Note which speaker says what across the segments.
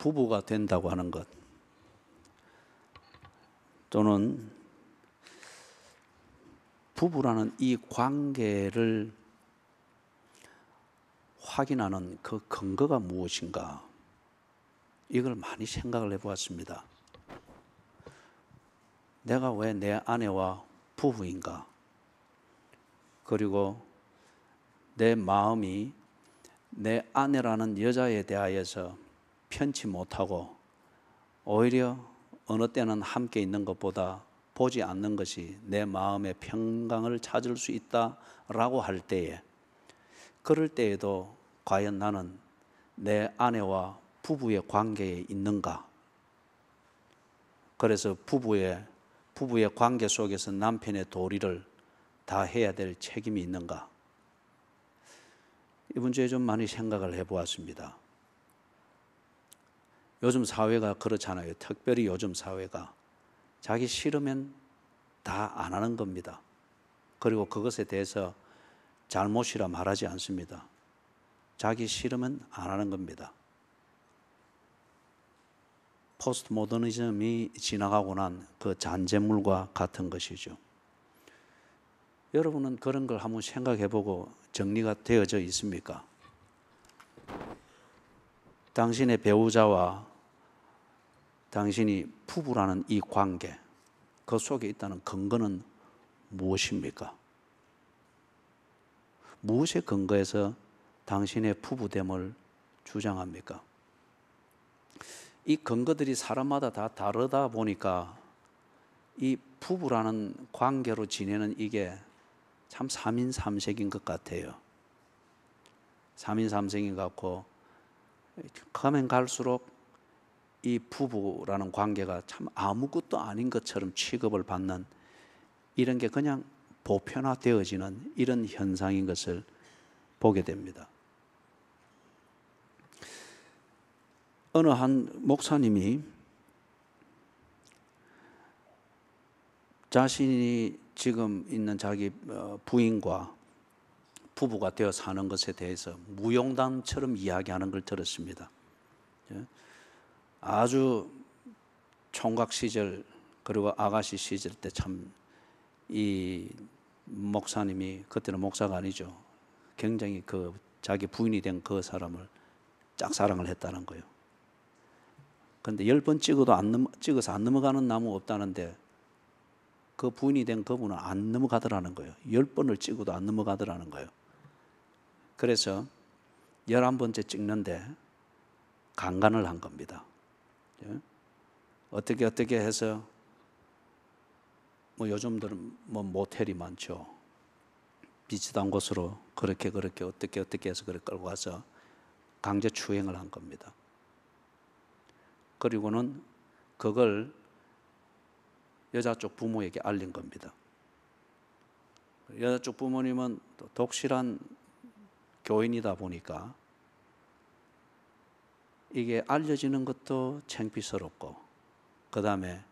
Speaker 1: 부부가 된다고 하는 것, 또는 부부라는 이 관계를 확인하는 그 근거가 무엇인가, 이걸 많이 생각을 해보았습니다. 내가 왜 내 아내와 부부인가? 그리고 내 마음이 내 아내라는 여자에 대하여서 편치 못하고 오히려 어느 때는 함께 있는 것보다 보지 않는 것이 내 마음의 평강을 찾을 수 있다라고 할 때에, 그럴 때에도 과연 나는 내 아내와 부부의 관계에 있는가? 그래서 부부의 관계 속에서 남편의 도리를 다 해야 될 책임이 있는가? 이번 주에 좀 많이 생각을 해보았습니다. 요즘 사회가 그렇잖아요. 특별히 요즘 사회가 자기 싫으면 다 안 하는 겁니다. 그리고 그것에 대해서 잘못이라 말하지 않습니다. 자기 싫으면 안 하는 겁니다. 포스트 모더니즘이 지나가고 난 그 잔재물과 같은 것이죠. 여러분은 그런 걸 한번 생각해보고 정리가 되어져 있습니까? 당신의 배우자와 당신이 부부라는 이 관계, 그 속에 있다는 근거는 무엇입니까? 무엇에 근거해서 당신의 부부됨을 주장합니까? 이 근거들이 사람마다 다 다르다 보니까 이 부부라는 관계로 지내는 이게 참 3인3색인 것 같아요. 3인3색인 것 같고, 가면 갈수록 이 부부라는 관계가 참 아무것도 아닌 것처럼 취급을 받는, 이런 게 그냥 보편화되어지는 이런 현상인 것을 보게 됩니다. 어느 한 목사님이 자신이 지금 있는 자기 부인과 부부가 되어 사는 것에 대해서 무용담처럼 이야기하는 걸 들었습니다. 아주 총각 시절 그리고 아가씨 시절 때 참 이 목사님이, 그때는 목사가 아니죠, 굉장히 그 자기 부인이 된 그 사람을 짝사랑을 했다는 거예요. 그런데 10번 찍어서 안 넘어가는 나무 없다는데 그 부인이 된 그분은 안 넘어가더라는 거예요. 10번을 찍어도 안 넘어가더라는 거예요. 그래서 11번째 찍는데 강간을 한 겁니다. 어떻게 해서 뭐 요즘들은 뭐 모텔이 많죠. 비슷한 곳으로 그렇게 어떻게 해서 그걸 끌고 가서 강제 추행을 한 겁니다. 그리고는 그걸 여자 쪽 부모에게 알린 겁니다. 여자 쪽 부모님은 또 독실한 교인이다 보니까 이게 알려지는 것도 창피스럽고, 그 다음에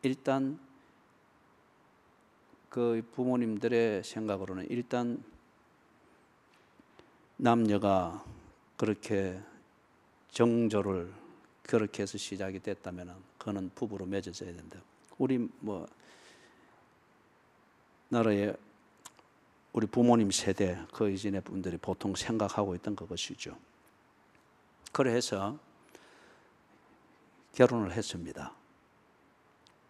Speaker 1: 일단 그 부모님들의 생각으로는 일단 남녀가 그렇게 정조를 그렇게 해서 시작이 됐다면 그는 부부로 맺어져야 된다. 우리 뭐 나라의 우리 부모님 세대 그 이전의 분들이 보통 생각하고 있던 그것이죠. 그래서 결혼을 했습니다.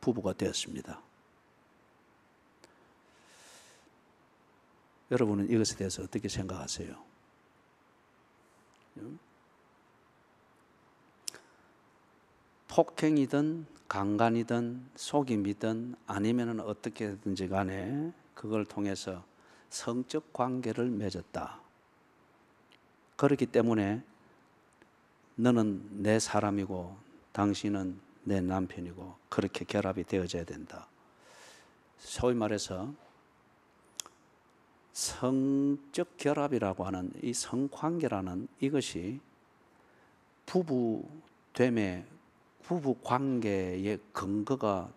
Speaker 1: 부부가 되었습니다. 여러분은 이것에 대해서 어떻게 생각하세요? 폭행이든 강간이든 속임이든 아니면 어떻게든지 간에 그걸 통해서 성적 관계를 맺었다. 그렇기 때문에 너는 내 사람이고 당신은 내 남편이고 그렇게 결합이 되어져야 된다. 소위 말해서 성적 결합이라고 하는 이 성관계라는 이것이 부부됨의 부부 관계의 근거가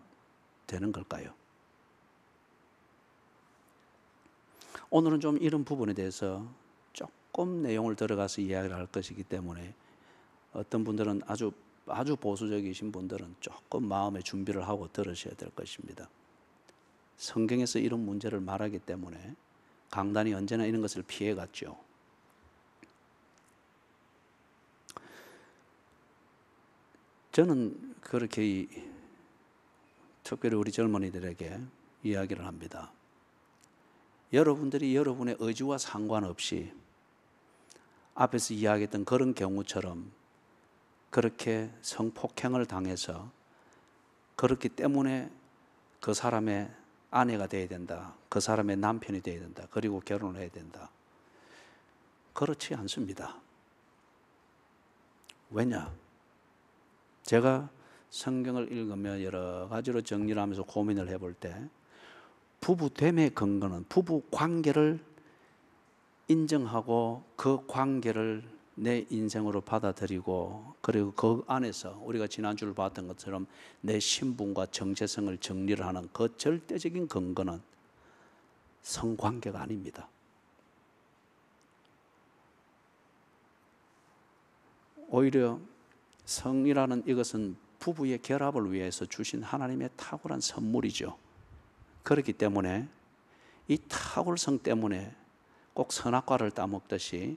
Speaker 1: 되는 걸까요? 오늘은 좀 이런 부분에 대해서 조금 내용을 들어가서 이야기를 할 것이기 때문에 어떤 분들은 아주 아주 보수적이신 분들은 조금 마음의 준비를 하고 들으셔야 될 것입니다. 성경에서 이런 문제를 말하기 때문에 강단이 언제나 이런 것을 피해갔죠. 저는 그렇게 특별히 우리 젊은이들에게 이야기를 합니다. 여러분들이 여러분의 의지와 상관없이 앞에서 이야기했던 그런 경우처럼 그렇게 성폭행을 당해서 그렇기 때문에 그 사람의 아내가 되어야 된다, 그 사람의 남편이 되어야 된다, 그리고 결혼을 해야 된다. 그렇지 않습니다. 왜냐? 제가 성경을 읽으며 여러 가지로 정리를 하면서 고민을 해볼 때 부부됨의 근거는 부부 관계를 인정하고 그 관계를 내 인생으로 받아들이고 그리고 그 안에서 우리가 지난주를 봤던 것처럼 내 신분과 정체성을 정리를 하는 그 절대적인 근거는 성관계가 아닙니다. 오히려 성이라는 이것은 부부의 결합을 위해서 주신 하나님의 탁월한 선물이죠. 그렇기 때문에 이 탁월성 때문에 꼭 선악과를 따먹듯이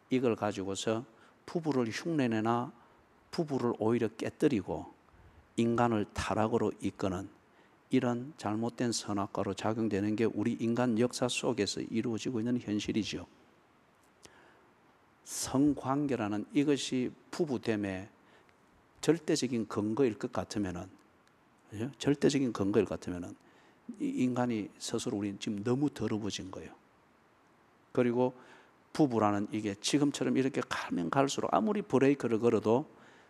Speaker 1: 이걸 가지고서 부부를 흉내내나 부부를 오히려 깨뜨리고 인간을 타락으로 이끄는 이런 잘못된 선악과로 작용되는 게 우리 인간 역사 속에서 이루어지고 있는 현실이죠. 성관계라는 이것이 부부됨의 절대적인 근거일 것 같으면은, 절대적인 근거일 것 같으면은 이 인간이 스스로 우리 지금 너무 더러워진 거예요. 그리고 부부라는 이게 지금처럼 이렇게 가면 갈수록 아무리 브레이크를 걸어도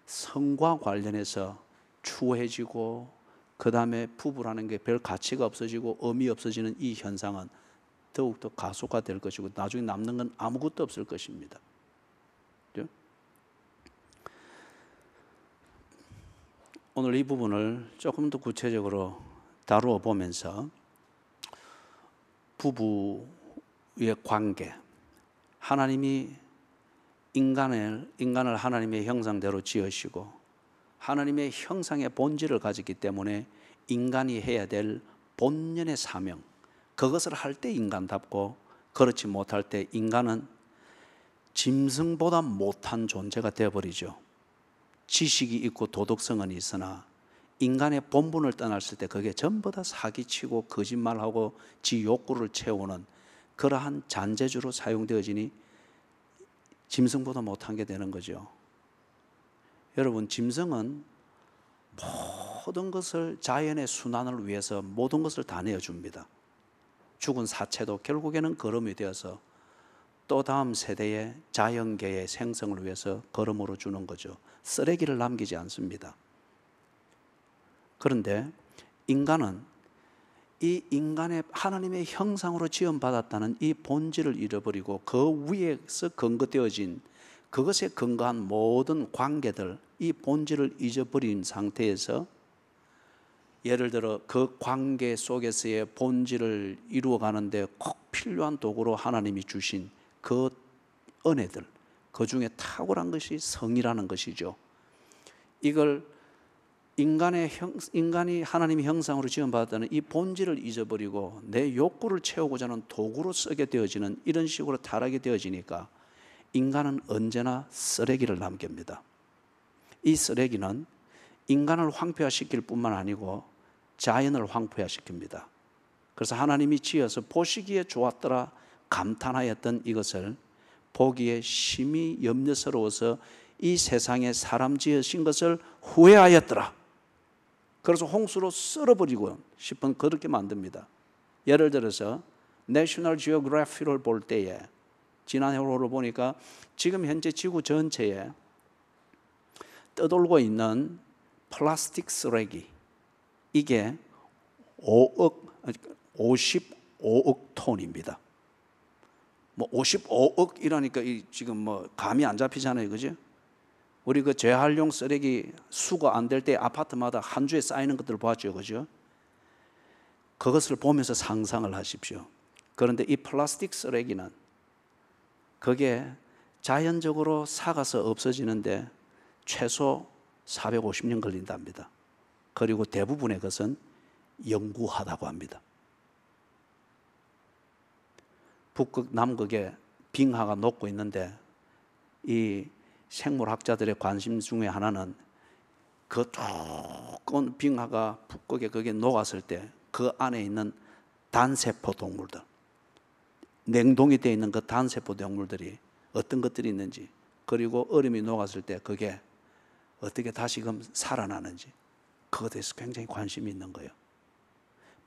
Speaker 1: 성과 관련해서 추해지고 그 다음에 부부라는 게 별 가치가 없어지고 의미 없어지는 이 현상은 더욱더 가속화될 것이고 나중에 남는 건 아무것도 없을 것입니다. 그렇죠? 오늘 이 부분을 조금 더 구체적으로 다루어 보면서 부부의 관계, 하나님이 인간을 하나님의 형상대로 지으시고 하나님의 형상의 본질을 가졌기 때문에 인간이 해야 될 본연의 사명, 그것을 할 때 인간답고 그렇지 못할 때 인간은 짐승보다 못한 존재가 되어버리죠. 지식이 있고 도덕성은 있으나 인간의 본분을 떠났을 때 그게 전부 다 사기치고 거짓말하고 지 욕구를 채우는 그러한 잔재주로 사용되어지니 짐승보다 못한 게 되는 거죠. 여러분, 짐승은 모든 것을 자연의 순환을 위해서 모든 것을 다 내어줍니다. 죽은 사체도 결국에는 거름이 되어서 또 다음 세대의 자연계의 생성을 위해서 거름으로 주는 거죠. 쓰레기를 남기지 않습니다. 그런데 인간은 이 인간의 하나님의 형상으로 지음받았다는 이 본질을 잃어버리고 그 위에서 근거되어진 그것에 근거한 모든 관계들, 이 본질을 잊어버린 상태에서 예를 들어 그 관계 속에서의 본질을 이루어가는데 꼭 필요한 도구로 하나님이 주신 그 은혜들, 그 중에 탁월한 것이 성이라는 것이죠. 이걸 인간이 하나님의 형상으로 지음받았다는 이 본질을 잊어버리고 내 욕구를 채우고자 하는 도구로 쓰게 되어지는 이런 식으로 타락이 되어지니까 인간은 언제나 쓰레기를 남깁니다. 이 쓰레기는 인간을 황폐화시킬 뿐만 아니고 자연을 황폐화시킵니다. 그래서 하나님이 지어서 보시기에 좋았더라 감탄하였던 이것을 보기에 심히 염려스러워서 이 세상에 사람 지으신 것을 후회하였더라. 그래서 홍수로 썰어버리고 싶은 그렇게 만듭니다. 예를 들어서 내셔널 지오그래피를 볼 때에 지난 해로를 보니까 지금 현재 지구 전체에 떠돌고 있는 플라스틱 쓰레기 이게 55억 톤입니다. 뭐 55억이라니까 지금 뭐 감이 안 잡히잖아요, 그죠? 우리 그 재활용 쓰레기 수거 안 될 때 아파트마다 한 주에 쌓이는 것들을 봤죠, 그죠? 그것을 보면서 상상을 하십시오. 그런데 이 플라스틱 쓰레기는 그게 자연적으로 삭아서 없어지는데 최소 450년 걸린답니다. 그리고 대부분의 것은 영구하다고 합니다. 북극, 남극에 빙하가 녹고 있는데 이 생물학자들의 관심 중에 하나는 그 두꺼운 빙하가 북극에 거기에 녹았을 때 그 안에 있는 단세포 동물들, 냉동이 되어 있는 그 단세포 동물들이 어떤 것들이 있는지, 그리고 얼음이 녹았을 때 그게 어떻게 다시금 살아나는지, 그것에 대해서 굉장히 관심이 있는 거예요.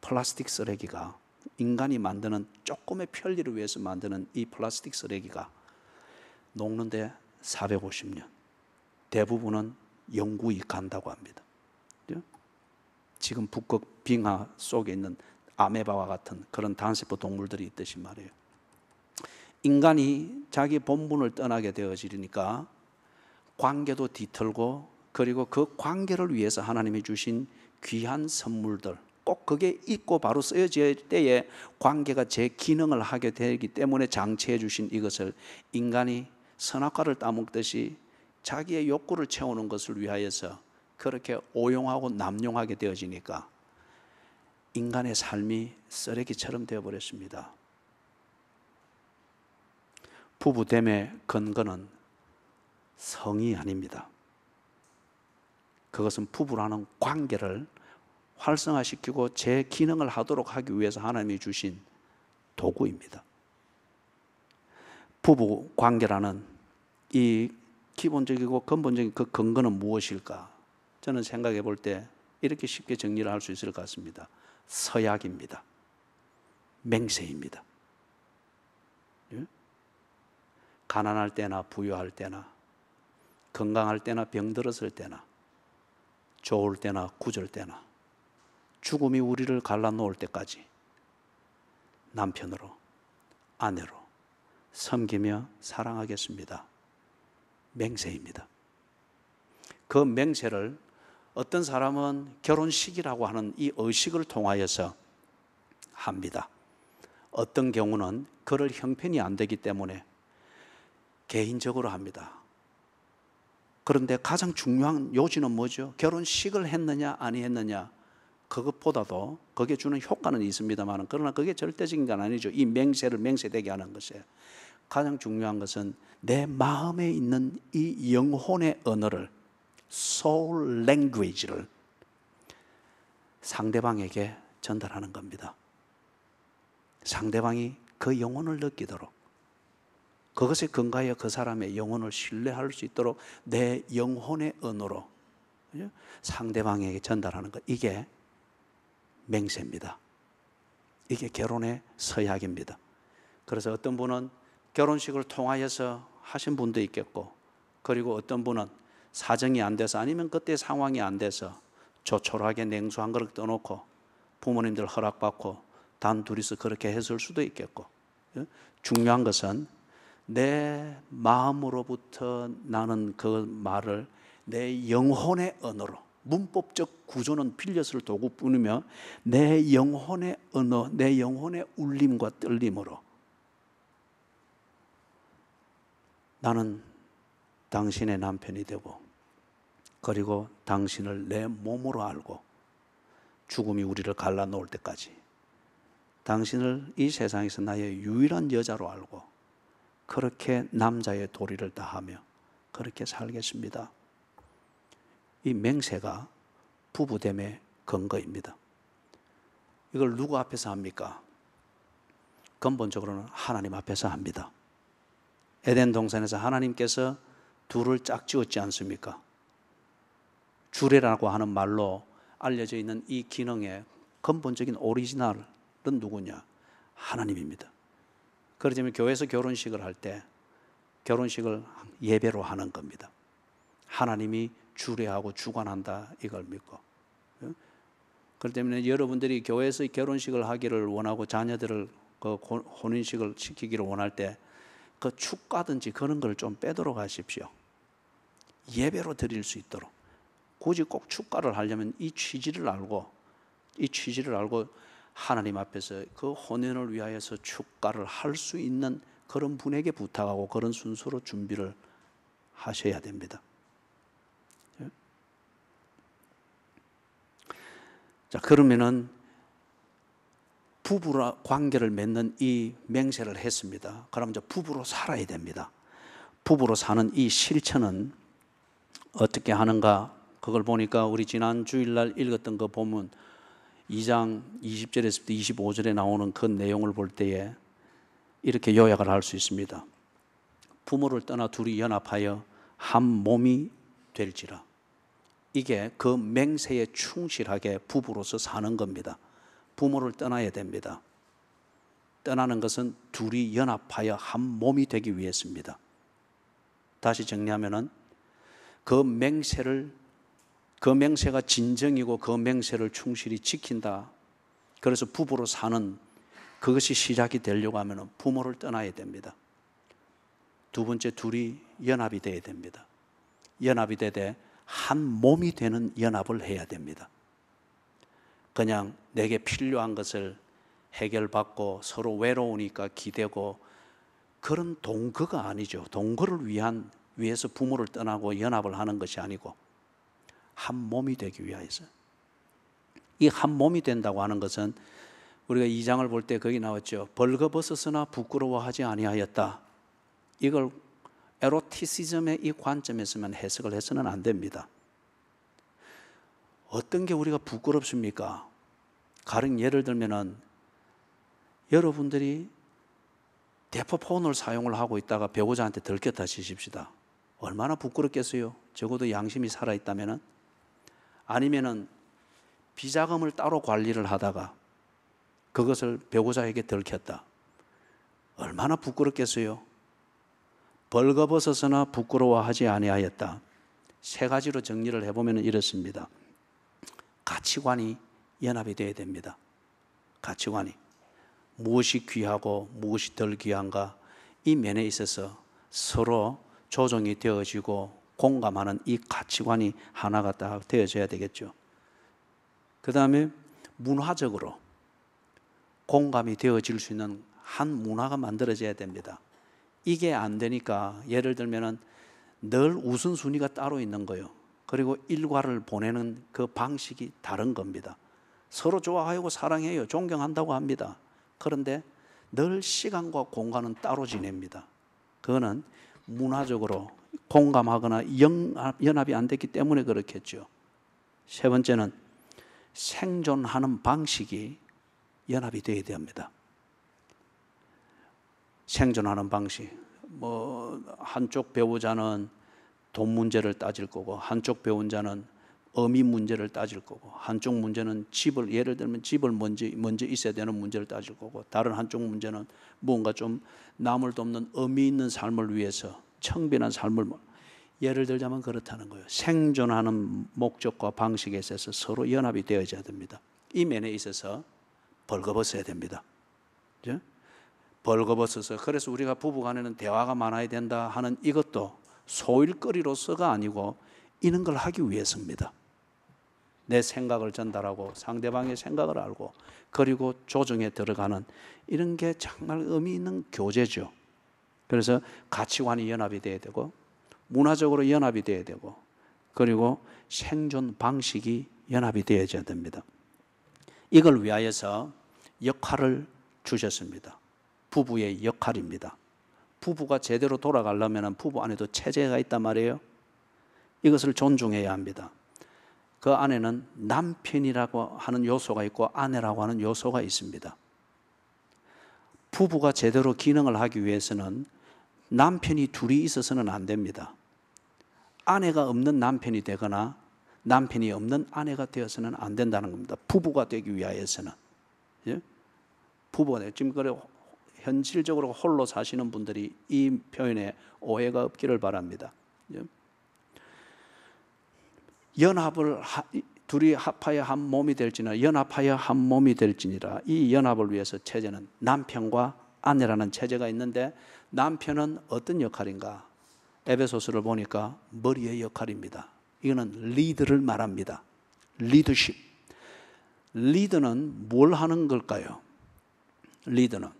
Speaker 1: 플라스틱 쓰레기가, 인간이 만드는 조금의 편리를 위해서 만드는 이 플라스틱 쓰레기가 녹는데 450년, 대부분은 영구히 간다고 합니다. 지금 북극 빙하 속에 있는 아메바와 같은 그런 단세포 동물들이 있듯이 말이에요. 인간이 자기 본분을 떠나게 되어지니까 관계도 뒤틀고, 그리고 그 관계를 위해서 하나님이 주신 귀한 선물들, 꼭 그게 있고 바로 쓰여질 때에 관계가 제 기능을 하게 되기 때문에 장치해 주신 이것을 인간이 선악과를 따먹듯이 자기의 욕구를 채우는 것을 위하여서 그렇게 오용하고 남용하게 되어지니까 인간의 삶이 쓰레기처럼 되어버렸습니다. 부부됨의 근거는 성이 아닙니다. 그것은 부부라는 관계를 활성화시키고 제 기능을 하도록 하기 위해서 하나님이 주신 도구입니다. 부부 관계라는 이 기본적이고 근본적인 그 근거는 무엇일까? 저는 생각해 볼 때 이렇게 쉽게 정리를 할 수 있을 것 같습니다. 서약입니다. 맹세입니다. 가난할 때나 부유할 때나, 건강할 때나 병들었을 때나, 좋을 때나 굳을 때나, 죽음이 우리를 갈라놓을 때까지 남편으로, 아내로 섬기며 사랑하겠습니다. 맹세입니다. 그 맹세를 어떤 사람은 결혼식이라고 하는 이 의식을 통하여서 합니다. 어떤 경우는 그럴 형편이 안 되기 때문에 개인적으로 합니다. 그런데 가장 중요한 요지는 뭐죠? 결혼식을 했느냐 아니 했느냐, 그것보다도 그게 주는 효과는 있습니다만, 그러나 그게 절대적인 건 아니죠. 이 맹세를 맹세되게 하는 것에 가장 중요한 것은 내 마음에 있는 이 영혼의 언어를, soul language를 상대방에게 전달하는 겁니다. 상대방이 그 영혼을 느끼도록, 그것에 근거하여 그 사람의 영혼을 신뢰할 수 있도록 내 영혼의 언어로 상대방에게 전달하는 것, 이게 맹세입니다. 이게 결혼의 서약입니다. 그래서 어떤 분은 결혼식을 통하여서 하신 분도 있겠고, 그리고 어떤 분은 사정이 안 돼서, 아니면 그때 상황이 안 돼서 조촐하게 냉수 한 그릇 떠놓고 부모님들 허락받고 단 둘이서 그렇게 했을 수도 있겠고, 중요한 것은 내 마음으로부터 나는 그 말을 내 영혼의 언어로, 문법적 구조는 빌렸을 도구뿐이며 내 영혼의 언어, 내 영혼의 울림과 떨림으로 나는 당신의 남편이 되고, 그리고 당신을 내 몸으로 알고 죽음이 우리를 갈라놓을 때까지 당신을 이 세상에서 나의 유일한 여자로 알고 그렇게 남자의 도리를 다하며 그렇게 살겠습니다. 이 맹세가 부부됨의 근거입니다. 이걸 누구 앞에서 합니까? 근본적으로는 하나님 앞에서 합니다. 에덴 동산에서 하나님께서 둘을 짝지었지 않습니까? 주례라고 하는 말로 알려져 있는 이 기능의 근본적인 오리지널은 누구냐? 하나님입니다. 그러자면 교회에서 결혼식을 할 때 결혼식을 예배로 하는 겁니다. 하나님이 주례하고 주관한다, 이걸 믿고. 그렇기 때문에 여러분들이 교회에서 결혼식을 하기를 원하고 자녀들을 그 혼인식을 시키기를 원할 때 그 축가든지 그런 걸 좀 빼도록 하십시오. 예배로 드릴 수 있도록. 굳이 꼭 축가를 하려면 이 취지를 알고 하나님 앞에서 그 혼인을 위하여서 축가를 할 수 있는 그런 분에게 부탁하고 그런 순서로 준비를 하셔야 됩니다. 자, 그러면은 부부라 관계를 맺는 이 맹세를 했습니다. 그럼 이제 부부로 살아야 됩니다. 부부로 사는 이 실천은 어떻게 하는가? 그걸 보니까 우리 지난 주일날 읽었던 거 보면 2장 20절에서부터 25절에 나오는 그 내용을 볼 때에 이렇게 요약을 할 수 있습니다. 부모를 떠나 둘이 연합하여 한 몸이 될지라. 이게 그 맹세에 충실하게 부부로서 사는 겁니다. 부모를 떠나야 됩니다. 떠나는 것은 둘이 연합하여 한 몸이 되기 위해서입니다. 다시 정리하면은 그 맹세가 진정이고 그 맹세를 충실히 지킨다. 그래서 부부로 사는 그것이 시작이 되려고 하면 부모를 떠나야 됩니다. 두 번째, 둘이 연합이 되어야 됩니다. 연합이 되되 한 몸이 되는 연합을 해야 됩니다. 그냥 내게 필요한 것을 해결받고 서로 외로우니까 기대고 그런 동거가 아니죠. 동거를 위해서 부모를 떠나고 연합을 하는 것이 아니고 한 몸이 되기 위하여서. 이 한 몸이 된다고 하는 것은 우리가 2장을 볼 때 거기 나왔죠. 벌거벗었으나 부끄러워하지 아니하였다. 이걸 에로티시즘의 이 관점에서만 해석을 해서는 안 됩니다. 어떤 게 우리가 부끄럽습니까? 가령 예를 들면은 여러분들이 대포폰을 사용을 하고 있다가 배우자한테 들켰다 치십시다. 얼마나 부끄럽겠어요? 적어도 양심이 살아있다면은. 아니면은 비자금을 따로 관리를 하다가 그것을 배우자에게 들켰다. 얼마나 부끄럽겠어요? 벌거벗었으나 부끄러워하지 아니하였다. 세 가지로 정리를 해보면 이렇습니다. 가치관이 연합이 되어야 됩니다. 가치관이 무엇이 귀하고 무엇이 덜 귀한가 이 면에 있어서 서로 조정이 되어지고 공감하는 이 가치관이 하나가 딱 되어져야 되겠죠. 그 다음에 문화적으로 공감이 되어질 수 있는 한 문화가 만들어져야 됩니다. 이게 안 되니까 예를 들면은 늘 우선순위가 따로 있는 거예요. 그리고 일과를 보내는 그 방식이 다른 겁니다. 서로 좋아하고 사랑해요. 존경한다고 합니다. 그런데 늘 시간과 공간은 따로 지냅니다. 그거는 문화적으로 공감하거나 연합이 안 됐기 때문에 그렇겠죠. 세 번째는 생존하는 방식이 연합이 되어야 됩니다. 생존하는 방식. 한쪽 배우자는 돈 문제를 따질 거고, 한쪽 배우자는 어미 문제를 따질 거고, 한쪽 문제는 예를 들면 집을 먼저 있어야 되는 문제를 따질 거고, 다른 한쪽 문제는 뭔가 좀 남을 돕는 의미 있는 삶을 위해서 청빈한 삶을, 예를 들자면 그렇다는 거예요. 생존하는 목적과 방식에 있어서 서로 연합이 되어져야 됩니다. 이 면에 있어서 벌거벗어야 됩니다. 그죠? 벌거벗어서, 그래서 우리가 부부간에는 대화가 많아야 된다 하는 이것도 소일거리로서가 아니고 이런 걸 하기 위해서입니다. 내 생각을 전달하고 상대방의 생각을 알고 그리고 조정에 들어가는 이런 게 정말 의미 있는 교제죠. 그래서 가치관이 연합이 돼야 되고 문화적으로 연합이 돼야 되고 그리고 생존 방식이 연합이 되어야 됩니다. 이걸 위하여서 역할을 주셨습니다. 부부의 역할입니다. 부부가 제대로 돌아가려면 부부 안에도 체제가 있단 말이에요. 이것을 존중해야 합니다. 그 안에는 남편이라고 하는 요소가 있고 아내라고 하는 요소가 있습니다. 부부가 제대로 기능을 하기 위해서는 남편이 둘이 있어서는 안 됩니다. 아내가 없는 남편이 되거나 남편이 없는 아내가 되어서는 안 된다는 겁니다. 부부가 되기 위하여서는. 예? 부부가 지금 그래 현실적으로 홀로 사시는 분들이 이 표현에 오해가 없기를 바랍니다. 예? 둘이 합하여 한 몸이 될지니라, 연합하여 한 몸이 될지니라. 이 연합을 위해서 체제는 남편과 아내라는 체제가 있는데 남편은 어떤 역할인가? 에베소서를 보니까 머리의 역할입니다. 이거는 리드를 말합니다. 리더십. 리더는 뭘 하는 걸까요? 리더는.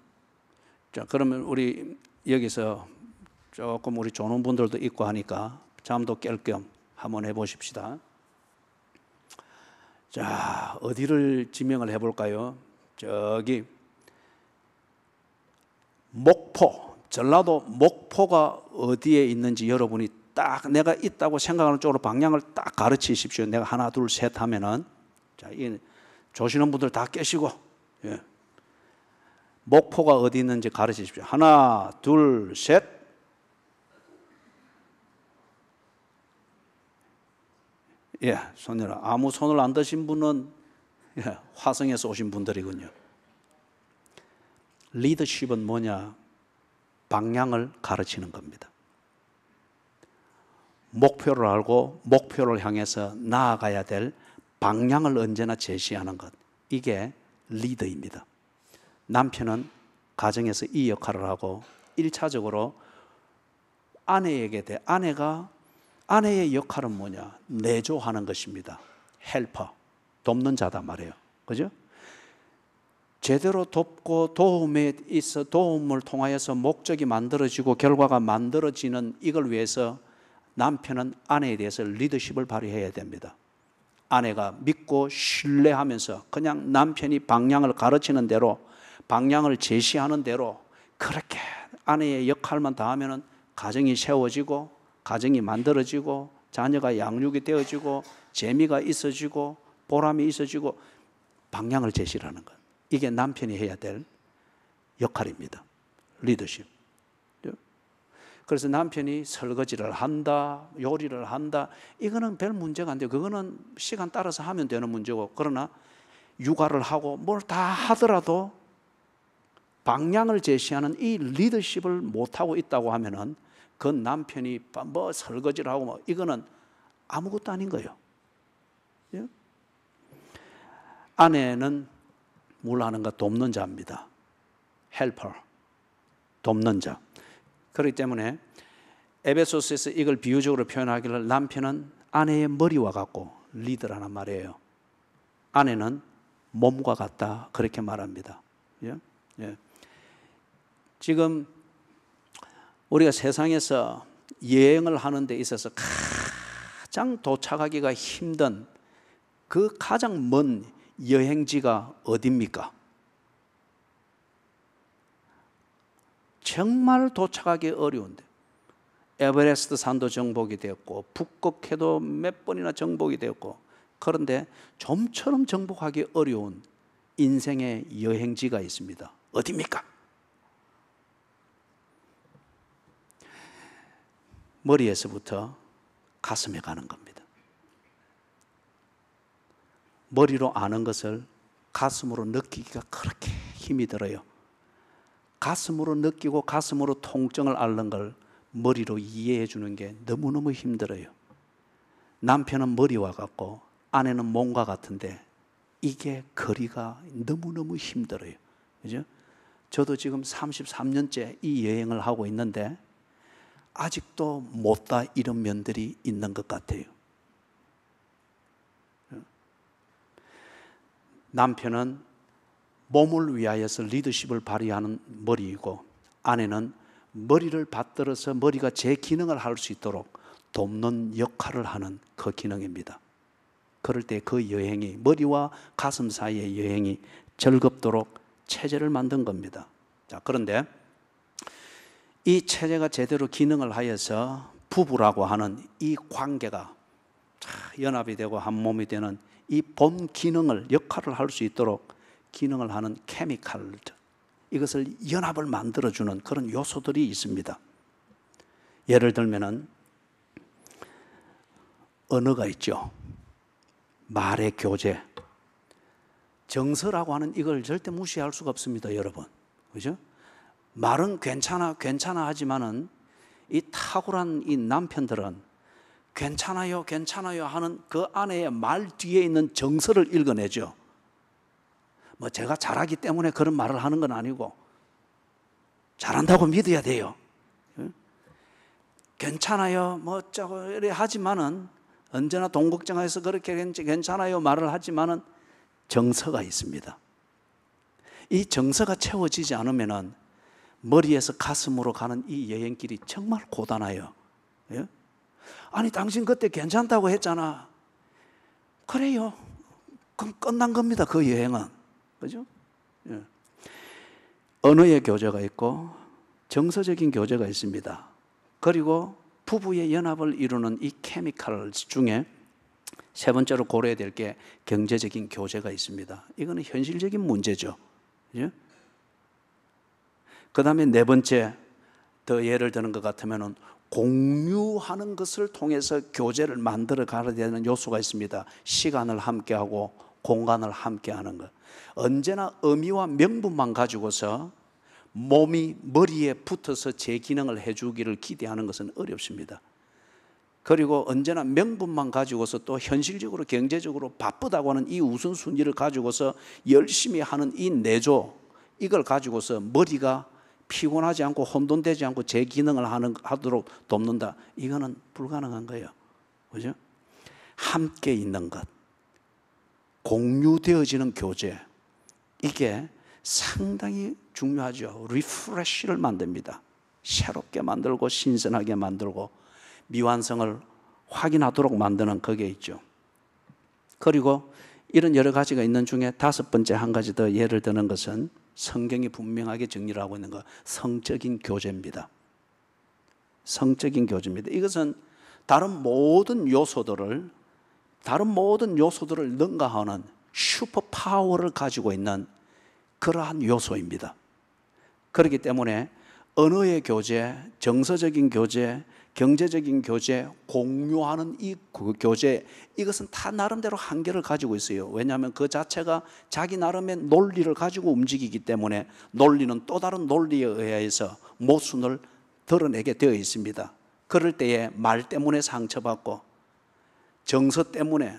Speaker 1: 자, 그러면 우리 여기서 조금 우리 조는 분들도 있고 하니까 잠도 깰 겸 한번 해보십시다. 자, 어디를 지명을 해볼까요? 저기 목포, 전라도 목포가 어디에 있는지 여러분이 딱 내가 있다고 생각하는 쪽으로 방향을 딱 가르치십시오. 내가 하나, 둘, 셋 하면은, 자, 이 조시는 분들 다 깨시고, 예. 목포가 어디 있는지 가르치십시오. 하나, 둘, 셋. 예, 손내라. 아무 손을 안 드신 분은, 예, 화성에서 오신 분들이군요. 리더십은 뭐냐? 방향을 가르치는 겁니다. 목표를 알고 목표를 향해서 나아가야 될 방향을 언제나 제시하는 것. 이게 리더입니다. 남편은 가정에서 이 역할을 하고 1차적으로 아내가 아내의 역할은 뭐냐? 내조하는 것입니다. 헬퍼, 돕는 자다 말이에요. 그죠? 제대로 돕고 도움을 통하여서 목적이 만들어지고 결과가 만들어지는 이걸 위해서 남편은 아내에 대해서 리더십을 발휘해야 됩니다. 아내가 믿고 신뢰하면서 그냥 남편이 방향을 가르치는 대로, 방향을 제시하는 대로 그렇게 아내의 역할만 다하면 가정이 세워지고 가정이 만들어지고 자녀가 양육이 되어지고 재미가 있어지고 보람이 있어지고 방향을 제시하는 것. 이게 남편이 해야 될 역할입니다. 리더십. 그래서 남편이 설거지를 한다, 요리를 한다, 이거는 별 문제가 안 돼요. 그거는 시간 따라서 하면 되는 문제고, 그러나 육아를 하고 뭘 다 하더라도 방향을 제시하는 이 리더십을 못하고 있다고 하면은 그 남편이 뭐 설거지를 하고 뭐 이거는 아무것도 아닌 거예요. 예? 아내는 뭘 하는가? 돕는 자입니다. 헬퍼, 돕는 자. 그렇기 때문에 에베소서에서 이걸 비유적으로 표현하기를 남편은 아내의 머리와 같고 리더라는 말이에요. 아내는 몸과 같다 그렇게 말합니다. 예? 예. 지금 우리가 세상에서 여행을 하는 데 있어서 가장 도착하기가 힘든 그 가장 먼 여행지가 어디입니까? 정말 도착하기 어려운데 에베레스트 산도 정복이 되었고 북극해도 몇 번이나 정복이 되었고, 그런데 좀처럼 정복하기 어려운 인생의 여행지가 있습니다. 어디입니까? 머리에서부터 가슴에 가는 겁니다. 머리로 아는 것을 가슴으로 느끼기가 그렇게 힘이 들어요. 가슴으로 느끼고 가슴으로 통증을 앓는 걸 머리로 이해해 주는 게 너무너무 힘들어요. 남편은 머리와 같고 아내는 몸과 같은데 이게 거리가 너무너무 힘들어요. 그죠? 저도 지금 33년째 이 여행을 하고 있는데 아직도 못다 이런 면들이 있는 것 같아요. 남편은 몸을 위하여서 리더십을 발휘하는 머리이고 아내는 머리를 받들어서 머리가 제 기능을 할 수 있도록 돕는 역할을 하는 그 기능입니다. 그럴 때 그 여행이, 머리와 가슴 사이의 여행이 즐겁도록 체제를 만든 겁니다. 자, 그런데 이 체제가 제대로 기능을 하여서 부부라고 하는 이 관계가 연합이 되고 한 몸이 되는 이 본 기능을, 역할을 할 수 있도록 기능을 하는 케미칼, 이것을 연합을 만들어주는 그런 요소들이 있습니다. 예를 들면은 언어가 있죠. 말의 교제, 정서라고 하는 이걸 절대 무시할 수가 없습니다, 여러분. 그죠? 말은 괜찮아 하지만은 이 탁월한 이 남편들은 괜찮아요 하는 그 아내의 말 뒤에 있는 정서를 읽어내죠. 뭐 제가 잘하기 때문에 그런 말을 하는 건 아니고 잘한다고 믿어야 돼요. 괜찮아요 뭐 어쩌고 이래 하지만은 언제나 돈 걱정해서 그렇게 괜찮아요 말을 하지만은 정서가 있습니다. 이 정서가 채워지지 않으면은 머리에서 가슴으로 가는 이 여행길이 정말 고단해요. 예? 아니 당신 그때 괜찮다고 했잖아. 그래요. 그럼 끝난 겁니다. 그 여행은. 그죠? 예. 언어의 교제가 있고 정서적인 교제가 있습니다. 그리고 부부의 연합을 이루는 이 케미칼 중에 세 번째로 고려해야 될 게 경제적인 교제가 있습니다. 이거는 현실적인 문제죠. 예? 그 다음에 네 번째, 더 예를 드는 것 같으면 공유하는 것을 통해서 교제를 만들어 가야 되는 요소가 있습니다. 시간을 함께하고 공간을 함께하는 것. 언제나 의미와 명분만 가지고서 몸이 머리에 붙어서 제 기능을 해주기를 기대하는 것은 어렵습니다. 그리고 언제나 명분만 가지고서 또 현실적으로 경제적으로 바쁘다고 하는 이 우선순위를 가지고서 열심히 하는 이 내조, 이걸 가지고서 머리가 피곤하지 않고 혼돈되지 않고 제 기능을 하도록 돕는다. 이거는 불가능한 거예요. 그죠? 함께 있는 것, 공유되어지는 교제, 이게 상당히 중요하죠. 리프레쉬를 만듭니다. 새롭게 만들고 신선하게 만들고 미완성을 확인하도록 만드는 그게 있죠. 그리고 이런 여러 가지가 있는 중에 다섯 번째 한 가지 더 예를 드는 것은 성경이 분명하게 정리를 하고 있는 것, 성적인 교제입니다. 성적인 교제입니다. 이것은 다른 모든 요소들을 능가하는 슈퍼파워를 가지고 있는 그러한 요소입니다. 그렇기 때문에 언어의 교제, 정서적인 교제, 경제적인 교제, 공유하는 이 교제, 이것은 다 나름대로 한계를 가지고 있어요. 왜냐하면 그 자체가 자기 나름의 논리를 가지고 움직이기 때문에 논리는 또 다른 논리에 의해서 모순을 드러내게 되어 있습니다. 그럴 때에 말 때문에 상처받고 정서 때문에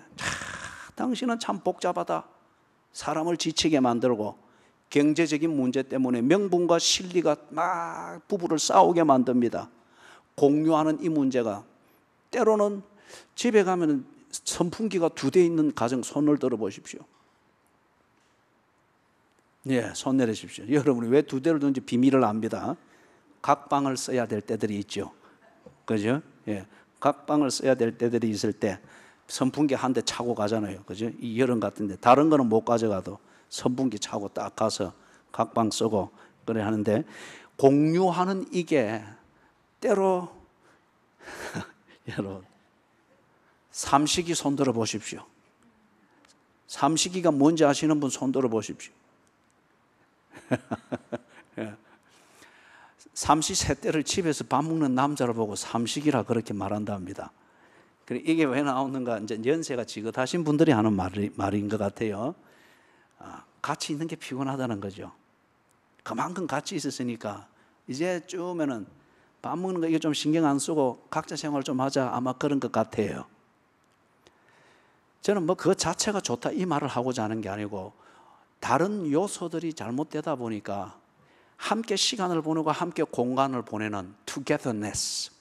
Speaker 1: 당신은 참 복잡하다, 사람을 지치게 만들고 경제적인 문제 때문에 명분과 실리가 막 부부를 싸우게 만듭니다. 공유하는 이 문제가 때로는 집에 가면 선풍기가 2대 있는 가정 손을 들어 보십시오. 예, 손 내리십시오. 여러분이 왜 2대를 두는지 비밀을 압니다. 각 방을 써야 될 때들이 있죠. 그죠? 예, 각 방을 써야 될 때들이 있을 때 선풍기 한 대 차고 가잖아요. 그죠? 이 여름 같은데 다른 거는 못 가져가도 선풍기 차고 딱 가서 각 방 쓰고 그래 하는데, 공유하는 이게 때로 여러분 삼식이 손들어 보십시오. 삼식이가 뭔지 아시는 분 손들어 보십시오. 삼시세대를 집에서 밥 먹는 남자를 보고 삼식이라 그렇게 말한답니다. 이게 왜 나오는가? 이제 연세가 지긋하신 분들이 하는 말인 것 같아요. 같이 있는 게 피곤하다는 거죠. 그만큼 같이 있었으니까 이제쯤에는 밥 먹는 거 이게 좀 신경 안 쓰고 각자 생활 좀 하자, 아마 그런 것 같아요. 저는 뭐 그 자체가 좋다 이 말을 하고자 하는 게 아니고, 다른 요소들이 잘못되다 보니까 함께 시간을 보내고 함께 공간을 보내는 togetherness,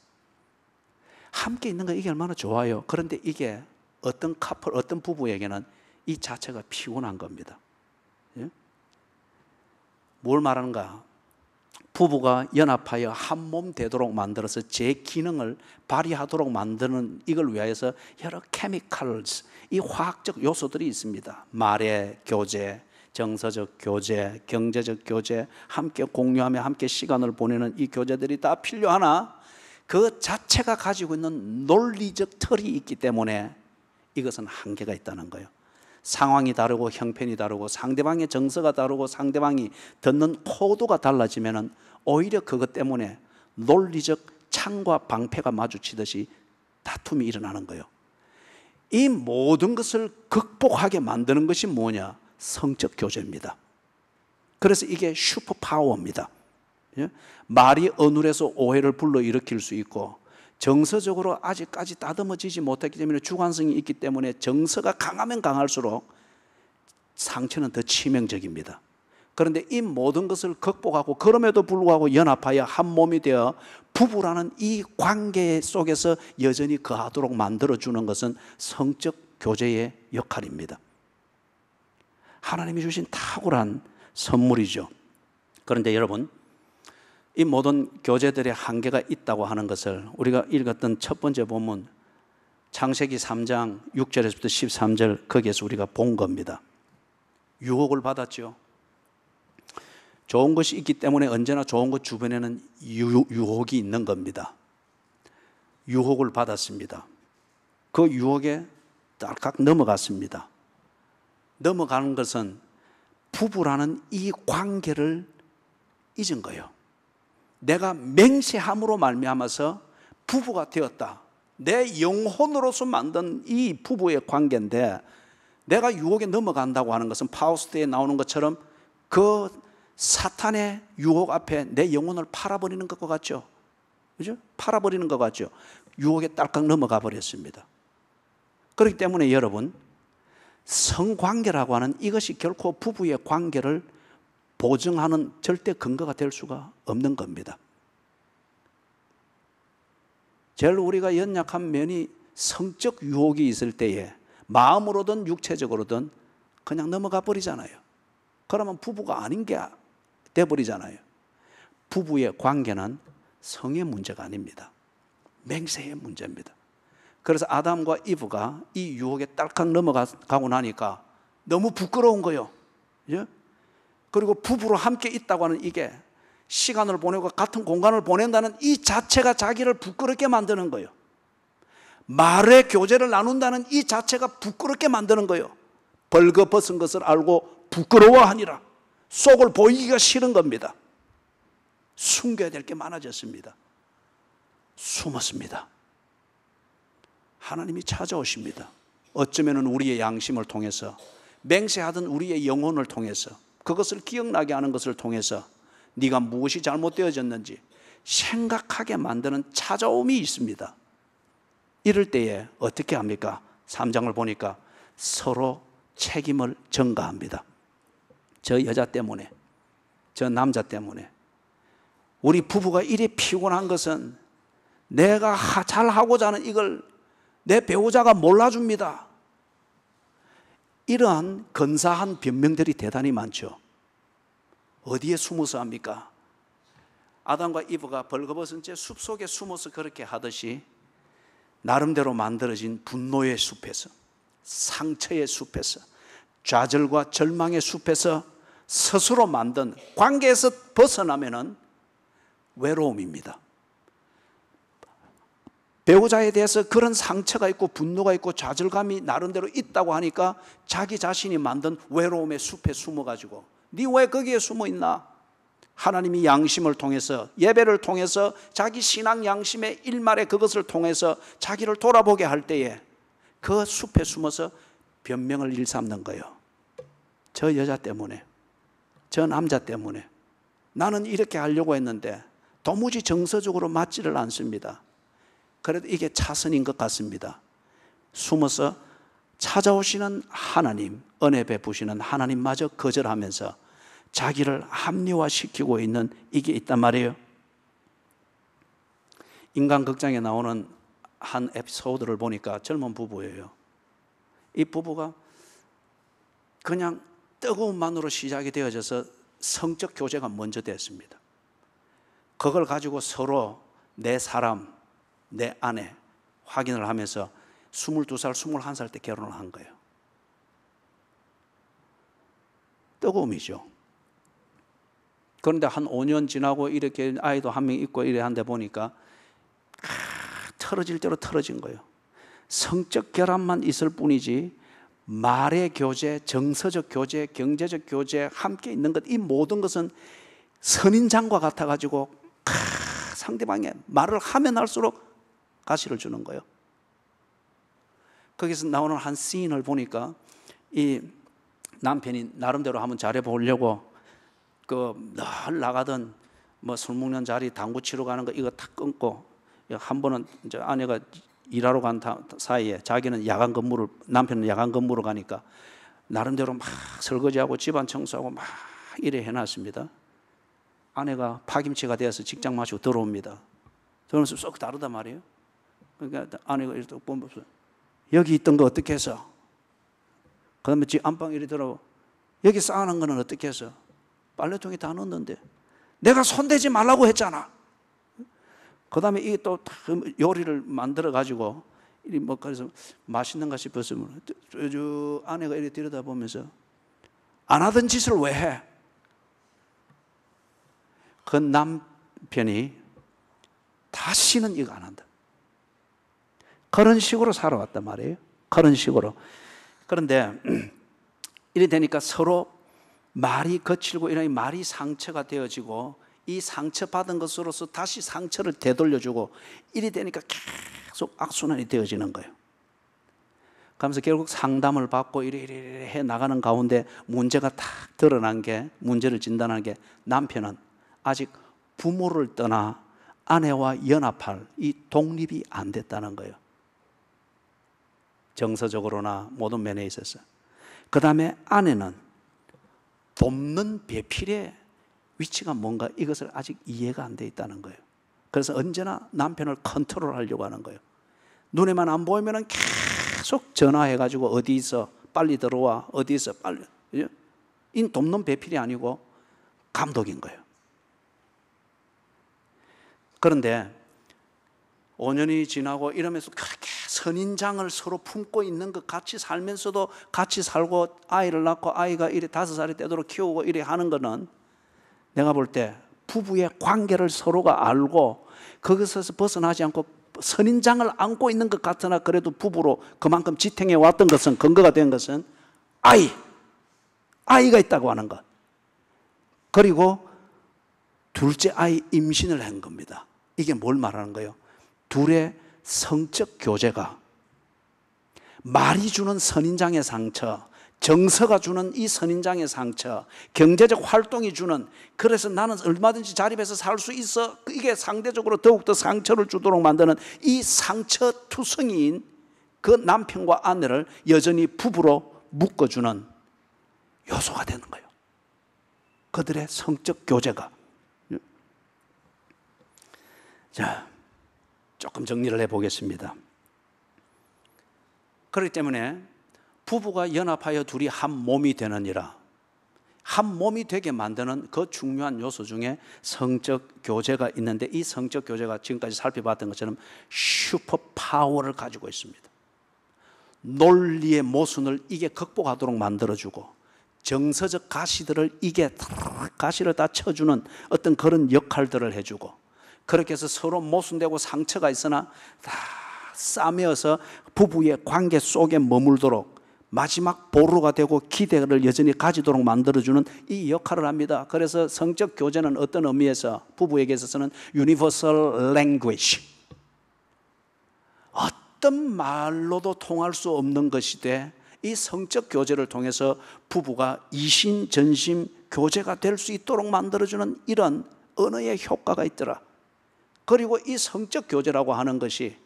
Speaker 1: 함께 있는 거 이게 얼마나 좋아요. 그런데 이게 어떤 커플, 어떤 부부에게는 이 자체가 피곤한 겁니다. 예? 뭘 말하는가? 부부가 연합하여 한 몸 되도록 만들어서 제 기능을 발휘하도록 만드는 이걸 위해서 여러 케미칼스, 이 화학적 요소들이 있습니다. 말의 교제, 정서적 교제, 경제적 교제, 함께 공유하며 함께 시간을 보내는 이 교제들이 다 필요하나 그 자체가 가지고 있는 논리적 틀이 있기 때문에 이것은 한계가 있다는 거예요. 상황이 다르고 형편이 다르고 상대방의 정서가 다르고 상대방이 듣는 코드가 달라지면 오히려 그것 때문에 논리적 창과 방패가 마주치듯이 다툼이 일어나는 거예요. 이 모든 것을 극복하게 만드는 것이 뭐냐? 성적 교제입니다. 그래서 이게 슈퍼파워입니다. 말이 어눌해서 오해를 불러일으킬 수 있고, 정서적으로 아직까지 다듬어지지 못했기 때문에 주관성이 있기 때문에 정서가 강하면 강할수록 상처는 더 치명적입니다. 그런데 이 모든 것을 극복하고 그럼에도 불구하고 연합하여 한 몸이 되어 부부라는 이 관계 속에서 여전히 거하도록 만들어주는 것은 성적 교제의 역할입니다. 하나님이 주신 탁월한 선물이죠. 그런데 여러분, 이 모든 교제들의 한계가 있다고 하는 것을 우리가 읽었던 첫 번째 본문, 창세기 3장 6절에서부터 13절 거기에서 우리가 본 겁니다. 유혹을 받았죠. 좋은 것이 있기 때문에 언제나 좋은 것 주변에는 유혹이 있는 겁니다. 유혹을 받았습니다. 그 유혹에 딸깍 넘어갔습니다. 넘어가는 것은 부부라는 이 관계를 잊은 거예요. 내가 맹세함으로 말미암아서 부부가 되었다. 내 영혼으로서 만든 이 부부의 관계인데 내가 유혹에 넘어간다고 하는 것은 파우스트에 나오는 것처럼 그 사탄의 유혹 앞에 내 영혼을 팔아버리는 것과 같죠. 그죠? 팔아버리는 것 같죠. 유혹에 딸깍 넘어가 버렸습니다. 그렇기 때문에 여러분, 성관계라고 하는 이것이 결코 부부의 관계를 보증하는 절대 근거가 될 수가 없는 겁니다. 제일 우리가 연약한 면이 성적 유혹이 있을 때에 마음으로든 육체적으로든 그냥 넘어가 버리잖아요. 그러면 부부가 아닌 게 돼버리잖아요. 부부의 관계는 성의 문제가 아닙니다. 맹세의 문제입니다. 그래서 아담과 이브가 이 유혹에 딸깍 넘어가고 나니까 너무 부끄러운 거예요. 그리고 부부로 함께 있다고 하는 이게 시간을 보내고 같은 공간을 보낸다는 이 자체가 자기를 부끄럽게 만드는 거예요. 말의 교제를 나눈다는 이 자체가 부끄럽게 만드는 거예요. 벌거벗은 것을 알고 부끄러워하니라. 속을 보이기가 싫은 겁니다. 숨겨야 될 게 많아졌습니다. 숨었습니다. 하나님이 찾아오십니다. 어쩌면 우리의 양심을 통해서, 맹세하던 우리의 영혼을 통해서, 그것을 기억나게 하는 것을 통해서 네가 무엇이 잘못되어졌는지 생각하게 만드는 찾아옴이 있습니다. 이럴 때에 어떻게 합니까? 3장을 보니까 서로 책임을 전가합니다. 저 여자 때문에, 저 남자 때문에 우리 부부가 이리 피곤한 것은 내가 잘하고자 하는 이걸 내 배우자가 몰라줍니다. 이러한 근사한 변명들이 대단히 많죠. 어디에 숨어서 합니까? 아담과 이브가 벌거벗은 채 숲속에 숨어서 그렇게 하듯이 나름대로 만들어진 분노의 숲에서, 상처의 숲에서, 좌절과 절망의 숲에서 스스로 만든 관계에서 벗어나면은 외로움입니다. 배우자에 대해서 그런 상처가 있고 분노가 있고 좌절감이 나름대로 있다고 하니까 자기 자신이 만든 외로움의 숲에 숨어가지고 네 왜 거기에 숨어 있나? 하나님이 양심을 통해서, 예배를 통해서, 자기 신앙 양심의 일말의 그것을 통해서 자기를 돌아보게 할 때에 그 숲에 숨어서 변명을 일삼는 거예요. 저 여자 때문에, 저 남자 때문에 나는 이렇게 하려고 했는데 도무지 정서적으로 맞지를 않습니다. 그래도 이게 차선인 것 같습니다. 숨어서 찾아오시는 하나님, 은혜 베푸시는 하나님마저 거절하면서 자기를 합리화시키고 있는 이게 있단 말이에요. 인간극장에 나오는 한 에피소드를 보니까 젊은 부부예요. 이 부부가 그냥 뜨거움만으로 시작이 되어져서 성적 교제가 먼저 됐습니다. 그걸 가지고 서로 내 사람, 내 아내 확인을 하면서 22살, 21살 때 결혼을 한 거예요. 뜨거움이죠. 그런데 한 5년 지나고 이렇게 아이도 한 명 있고 이래 한데 보니까 틀어질 대로 틀어진 거예요. 성적 결합만 있을 뿐이지 말의 교제, 정서적 교제, 경제적 교제 함께 있는 것, 이 모든 것은 선인장과 같아가지고 상대방의 말을 하면 할수록 가시를 주는 거예요. 거기서 나오는 한 씬을 보니까 이 남편이 나름대로 한번 잘해보려고 늘 나가던 술 먹는 자리, 당구 치러 가는 거 이거 다 끊고 한 번은 이제 아내가 일하러 간 사이에 자기는 야간 근무를, 남편은 야간 근무로 가니까 나름대로 막 설거지하고 집안 청소하고 막 이래 해놨습니다. 아내가 파김치가 되어서 직장 마치고 들어옵니다. 저는 쏙 다르단 말이에요. 그러니까 아내가 이렇게 보면 여기 있던 거 어떻게 해서? 그 다음에 집 안방 이리 들어 여기 쌓아놓은 거는 어떻게 해서? 빨래통에 다 넣었는데 내가 손대지 말라고 했잖아. 그 다음에 이게 또 요리를 만들어 가지고 뭐 그래서 맛있는가 싶었으면 저 아내가 이렇게 들여다보면서 안 하던 짓을 왜 해? 그 남편이 다시는 이거 안 한다. 그런 식으로 살아왔단 말이에요. 그런 식으로. 그런데 이래 되니까 서로 말이 거칠고 이러니 말이 상처가 되어지고 이 상처받은 것으로서 다시 상처를 되돌려주고 이래 되니까 계속 악순환이 되어지는 거예요. 그러면서 결국 상담을 받고 이래 해 나가는 가운데 문제가 딱 드러난 게, 문제를 진단한 게 남편은 아직 부모를 떠나 아내와 연합할 이 독립이 안 됐다는 거예요. 정서적으로나 모든 면에 있어서. 그 다음에 아내는 돕는 배필의 위치가 뭔가 이것을 아직 이해가 안 돼 있다는 거예요. 그래서 언제나 남편을 컨트롤하려고 하는 거예요. 눈에만 안 보이면 계속 전화해가지고 어디 있어? 빨리 들어와. 어디 있어? 빨리. 이 돕는 배필이 아니고 감독인 거예요. 그런데 5년이 지나고 이러면서 그렇게 선인장을 서로 품고 있는 것 같이 살면서도 같이 살고 아이를 낳고 아이가 이래 5살이 되도록 키우고 이래 하는 거는 내가 볼 때 부부의 관계를 서로가 알고 거기서 벗어나지 않고 선인장을 안고 있는 것 같으나 그래도 부부로 그만큼 지탱해 왔던 것은, 근거가 된 것은 아이가 있다고 하는 것. 그리고 둘째 아이 임신을 한 겁니다. 이게 뭘 말하는 거예요? 둘의 성적 교제가 말이 주는 선인장의 상처, 정서가 주는 이 선인장의 상처, 경제적 활동이 주는, 그래서 나는 얼마든지 자립해서 살 수 있어, 이게 상대적으로 더욱더 상처를 주도록 만드는 이 상처투성이인 그 남편과 아내를 여전히 부부로 묶어주는 요소가 되는 거예요. 그들의 성적 교제가. 자, 조금 정리를 해보겠습니다. 그렇기 때문에 부부가 연합하여 둘이 한 몸이 되느니라. 한 몸이 되게 만드는 그 중요한 요소 중에 성적 교제가 있는데, 이 성적 교제가 지금까지 살펴봤던 것처럼 슈퍼 파워를 가지고 있습니다. 논리의 모순을 이게 극복하도록 만들어주고, 정서적 가시들을 이게 가시를 다 쳐주는 어떤 그런 역할들을 해주고, 그렇게 해서 서로 모순되고 상처가 있으나 다 싸매어서 부부의 관계 속에 머물도록 마지막 보루가 되고 기대를 여전히 가지도록 만들어주는 이 역할을 합니다. 그래서 성적 교제는 어떤 의미에서 부부에게 있어서는 universal language, 어떤 말로도 통할 수 없는 것이 돼 이 성적 교제를 통해서 부부가 이심 전심 교제가 될 수 있도록 만들어주는 이런 언어의 효과가 있더라. 그리고 이 성적 교제라고 하는 것이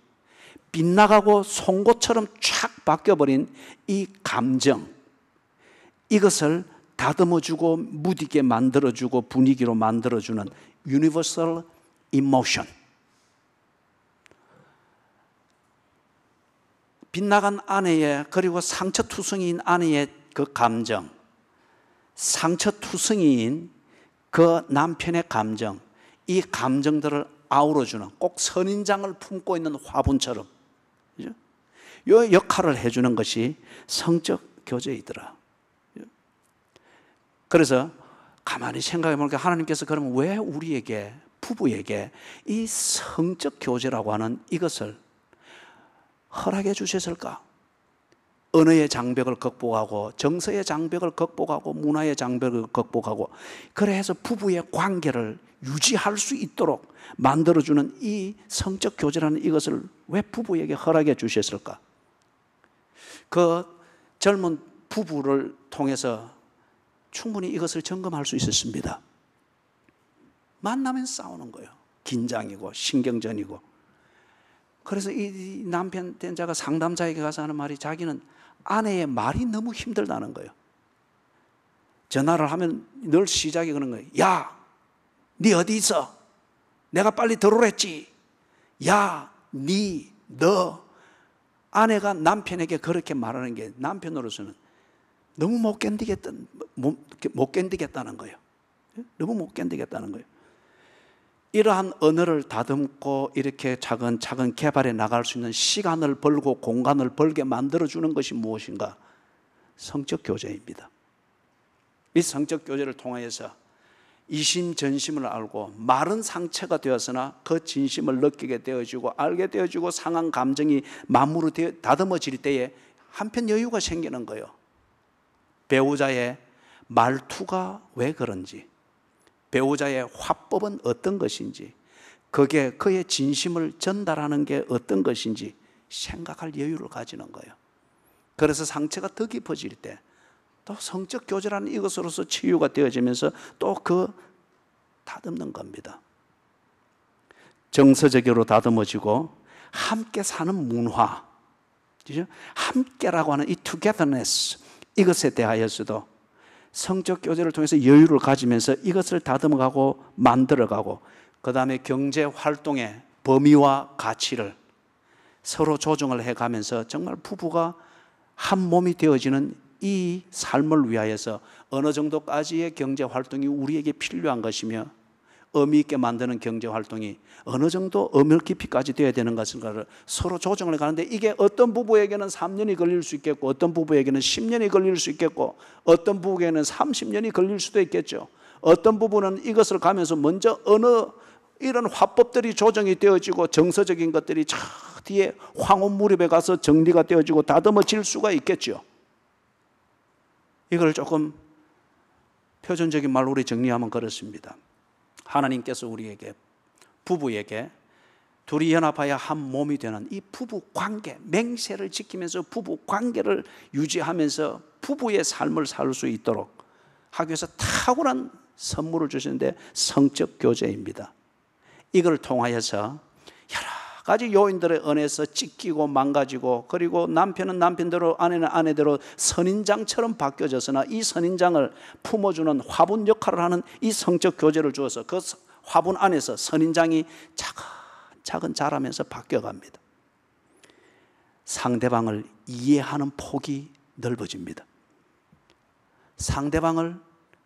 Speaker 1: 빗나가고 송곳처럼 촥 바뀌어버린 이 감정, 이것을 다듬어주고 무디게 만들어주고 분위기로 만들어주는 universal emotion. 빗나간 아내의, 그리고 상처투성이인 아내의 그 감정, 상처투성이인 그 남편의 감정, 이 감정들을 아우러주는, 꼭 선인장을 품고 있는 화분처럼 이 역할을 해주는 것이 성적 교제이더라. 그래서 가만히 생각해 보니까 하나님께서 그러면 왜 우리에게, 부부에게 이 성적 교제라고 하는 이것을 허락해 주셨을까? 언어의 장벽을 극복하고, 정서의 장벽을 극복하고, 문화의 장벽을 극복하고, 그래서 부부의 관계를 유지할 수 있도록 만들어주는 이 성적 교제라는 이것을 왜 부부에게 허락해 주셨을까? 그 젊은 부부를 통해서 충분히 이것을 점검할 수 있었습니다. 만나면 싸우는 거예요. 긴장이고 신경전이고. 그래서 이 남편 된 자가 상담자에게 가서 하는 말이, 자기는 아내의 말이 너무 힘들다는 거예요. 전화를 하면 늘 시작이 그런 거예요. 야, 네 어디 있어? 내가 빨리 들어오랬지. 야, 너. 아내가 남편에게 그렇게 말하는 게 남편으로서는 너무 못 견디겠다는 거예요. 너무 못 견디겠다는 거예요. 이러한 언어를 다듬고 이렇게 차근차근 개발해 나갈 수 있는 시간을 벌고 공간을 벌게 만들어주는 것이 무엇인가? 성적 교제입니다. 이 성적 교제를 통하여서 이심전심을 알고 마른 상처가 되었으나 그 진심을 느끼게 되어지고 알게 되어지고 상한 감정이 만무로 다듬어질 때에 한편 여유가 생기는 거예요. 배우자의 말투가 왜 그런지, 배우자의 화법은 어떤 것인지, 그게 그의 진심을 전달하는 게 어떤 것인지 생각할 여유를 가지는 거예요. 그래서 상처가 더 깊어질 때 또 성적 교제라는 이것으로서 치유가 되어지면서 또 그 다듬는 겁니다. 정서적으로 다듬어지고 함께 사는 문화, 그죠? 함께라고 하는 이 togetherness, 이것에 대하여서도 성적 교제를 통해서 여유를 가지면서 이것을 다듬어가고 만들어가고, 그 다음에 경제 활동의 범위와 가치를 서로 조정을 해가면서 정말 부부가 한 몸이 되어지는 이 삶을 위하여서 어느 정도까지의 경제 활동이 우리에게 필요한 것이며 의미 있게 만드는 경제 활동이 어느 정도 의미 깊이까지 되어야 되는 것인가를 서로 조정을 가는데, 이게 어떤 부부에게는 3년이 걸릴 수 있겠고 어떤 부부에게는 10년이 걸릴 수 있겠고 어떤 부부에게는 30년이 걸릴 수도 있겠죠. 어떤 부부는 이것을 가면서 먼저 어느 이런 화법들이 조정이 되어지고 정서적인 것들이 저 뒤에 황혼 무렵에 가서 정리가 되어지고 다듬어질 수가 있겠죠. 이걸 조금 표준적인 말로 우리 정리하면 그렇습니다. 하나님께서 우리에게, 부부에게 둘이 연합하여 한 몸이 되는 이 부부 관계, 맹세를 지키면서 부부 관계를 유지하면서 부부의 삶을 살 수 있도록 하기 위해서 탁월한 선물을 주시는데 성적 교제입니다. 이걸 통하여서 여러 가지 요인들의 은혜에서 찢기고 망가지고, 그리고 남편은 남편대로 아내는 아내대로 선인장처럼 바뀌어졌으나 이 선인장을 품어주는 화분 역할을 하는 이 성적 교제를 주어서 그 화분 안에서 선인장이 차근차근 자라면서 바뀌어갑니다. 상대방을 이해하는 폭이 넓어집니다. 상대방을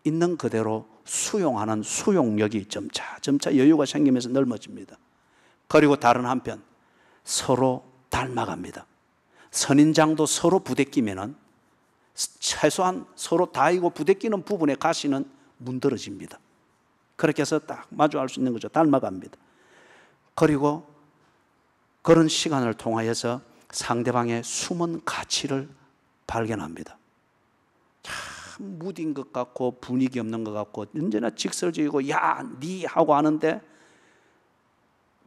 Speaker 1: 있는 그대로 수용하는 수용력이 점차 여유가 생기면서 넓어집니다. 그리고 다른 한편 서로 닮아갑니다. 선인장도 서로 부대끼면은 최소한 서로 다이고 부대끼는 부분의 가시는 문드러집니다. 그렇게 해서 딱 마주할 수 있는 거죠. 닮아갑니다. 그리고 그런 시간을 통하여서 상대방의 숨은 가치를 발견합니다. 참 무딘 것 같고 분위기 없는 것 같고 언제나 직설적이고 야, 니 하고 하는데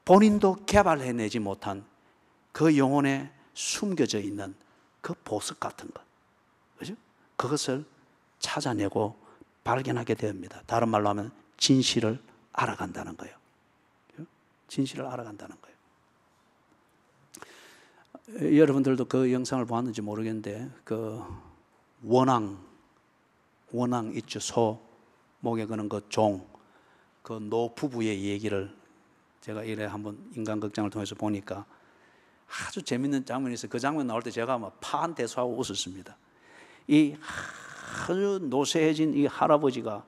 Speaker 1: 본인도 개발해내지 못한 그 영혼에 숨겨져 있는 그 보석 같은 것, 그죠? 그것을 찾아내고 발견하게 됩니다. 다른 말로 하면 진실을 알아간다는 거예요. 진실을 알아간다는 거예요. 여러분들도 그 영상을 보았는지 모르겠는데 그 원앙 있죠. 소 목에 거는 그 종, 그 노부부의 얘기를 제가 이래 한번 인간극장을 통해서 보니까 아주 재밌는 장면이 있어요. 그 장면 나올 때 제가 막 파한대소하고 웃었습니다. 이 아주 노쇠해진 이 할아버지가,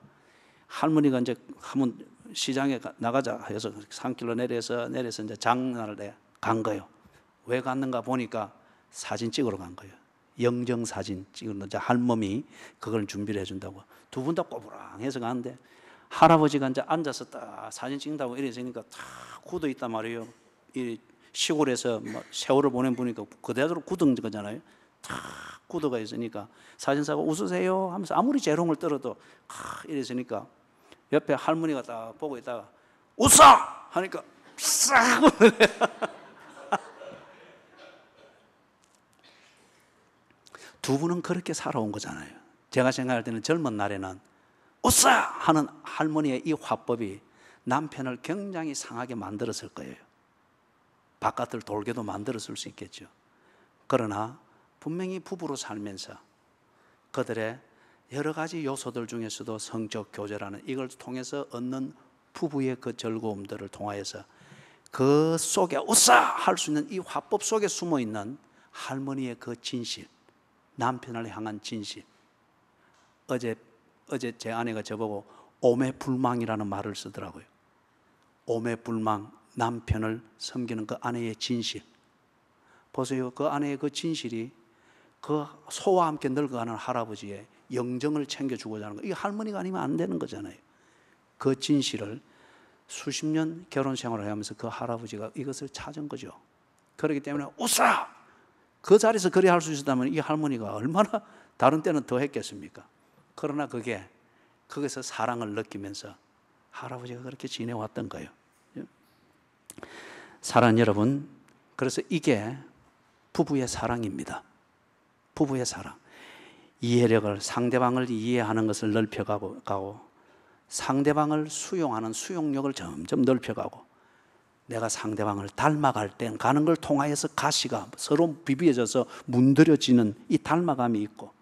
Speaker 1: 할머니가 이제 한번 시장에 나가자 해서 산길로 내려서 이제 장날에 간 거예요. 왜 갔는가 보니까 사진 찍으러 간 거예요. 영정 사진 찍으러 이제 할머니 그걸 준비를 해준다고. 두 분 다 꼬부랑해서 가는데 할아버지가 이제 앉아서 딱 사진 찍는다고 이래서니까 다 굳어 있단 말이에요. 이 시골에서 뭐 세월을 보낸 분이니까 그대로 굳은 거잖아요. 다 굳어가 있으니까 사진사가 웃으세요 하면서 아무리 재롱을 떨어도 이랬으니까 옆에 할머니가 딱 보고 있다가 웃어! 하니까 싹 웃는 두 분은 그렇게 살아온 거잖아요. 제가 생각할 때는 젊은 날에는 웃어! 하는 할머니의 이 화법이 남편을 굉장히 상하게 만들었을 거예요. 바깥을 돌게도 만들었을 수 있겠죠. 그러나 분명히 부부로 살면서 그들의 여러 가지 요소들 중에서도 성적 교제라는 이걸 통해서 얻는 부부의 그 즐거움들을 통하여서 그 속에 웃어! 할 수 있는 이 화법 속에 숨어있는 할머니의 그 진실, 남편을 향한 진실. 어제 제 아내가 저보고 오매불망이라는 말을 쓰더라고요. 오매불망 남편을 섬기는 그 아내의 진실. 보세요. 그 아내의 그 진실이 그 소와 함께 늙어가는 할아버지의 영정을 챙겨주고자 하는 거. 이게 할머니가 아니면 안 되는 거잖아요. 그 진실을 수십 년 결혼 생활을 하면서 그 할아버지가 이것을 찾은 거죠. 그렇기 때문에 웃어라! 그 자리에서 그리 할 수 있었다면 이 할머니가 얼마나 다른 때는 더 했겠습니까? 그러나 그게 거기서 사랑을 느끼면서 할아버지가 그렇게 지내왔던 거예요. 사랑하는 여러분, 그래서 이게 부부의 사랑입니다. 부부의 사랑. 이해력을, 상대방을 이해하는 것을 넓혀가고 상대방을 수용하는 수용력을 점점 넓혀가고 내가 상대방을 닮아갈 때 가는 걸 통하여서 가시가 서로 비비어져서 문드려지는 이 닮아감이 있고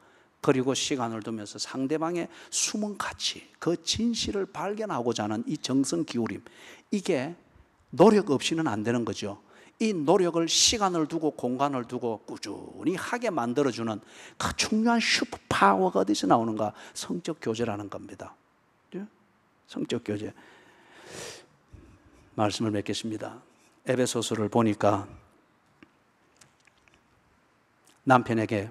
Speaker 1: 그리고 시간을 두면서 상대방의 숨은 가치, 그 진실을 발견하고자 하는 이 정성 기울임, 이게 노력 없이는 안 되는 거죠. 이 노력을 시간을 두고 공간을 두고 꾸준히 하게 만들어주는 그 중요한 슈퍼파워가 어디서 나오는가? 성적 교제라는 겁니다. 성적 교제. 말씀을 맺겠습니다. 에베소서를 보니까 남편에게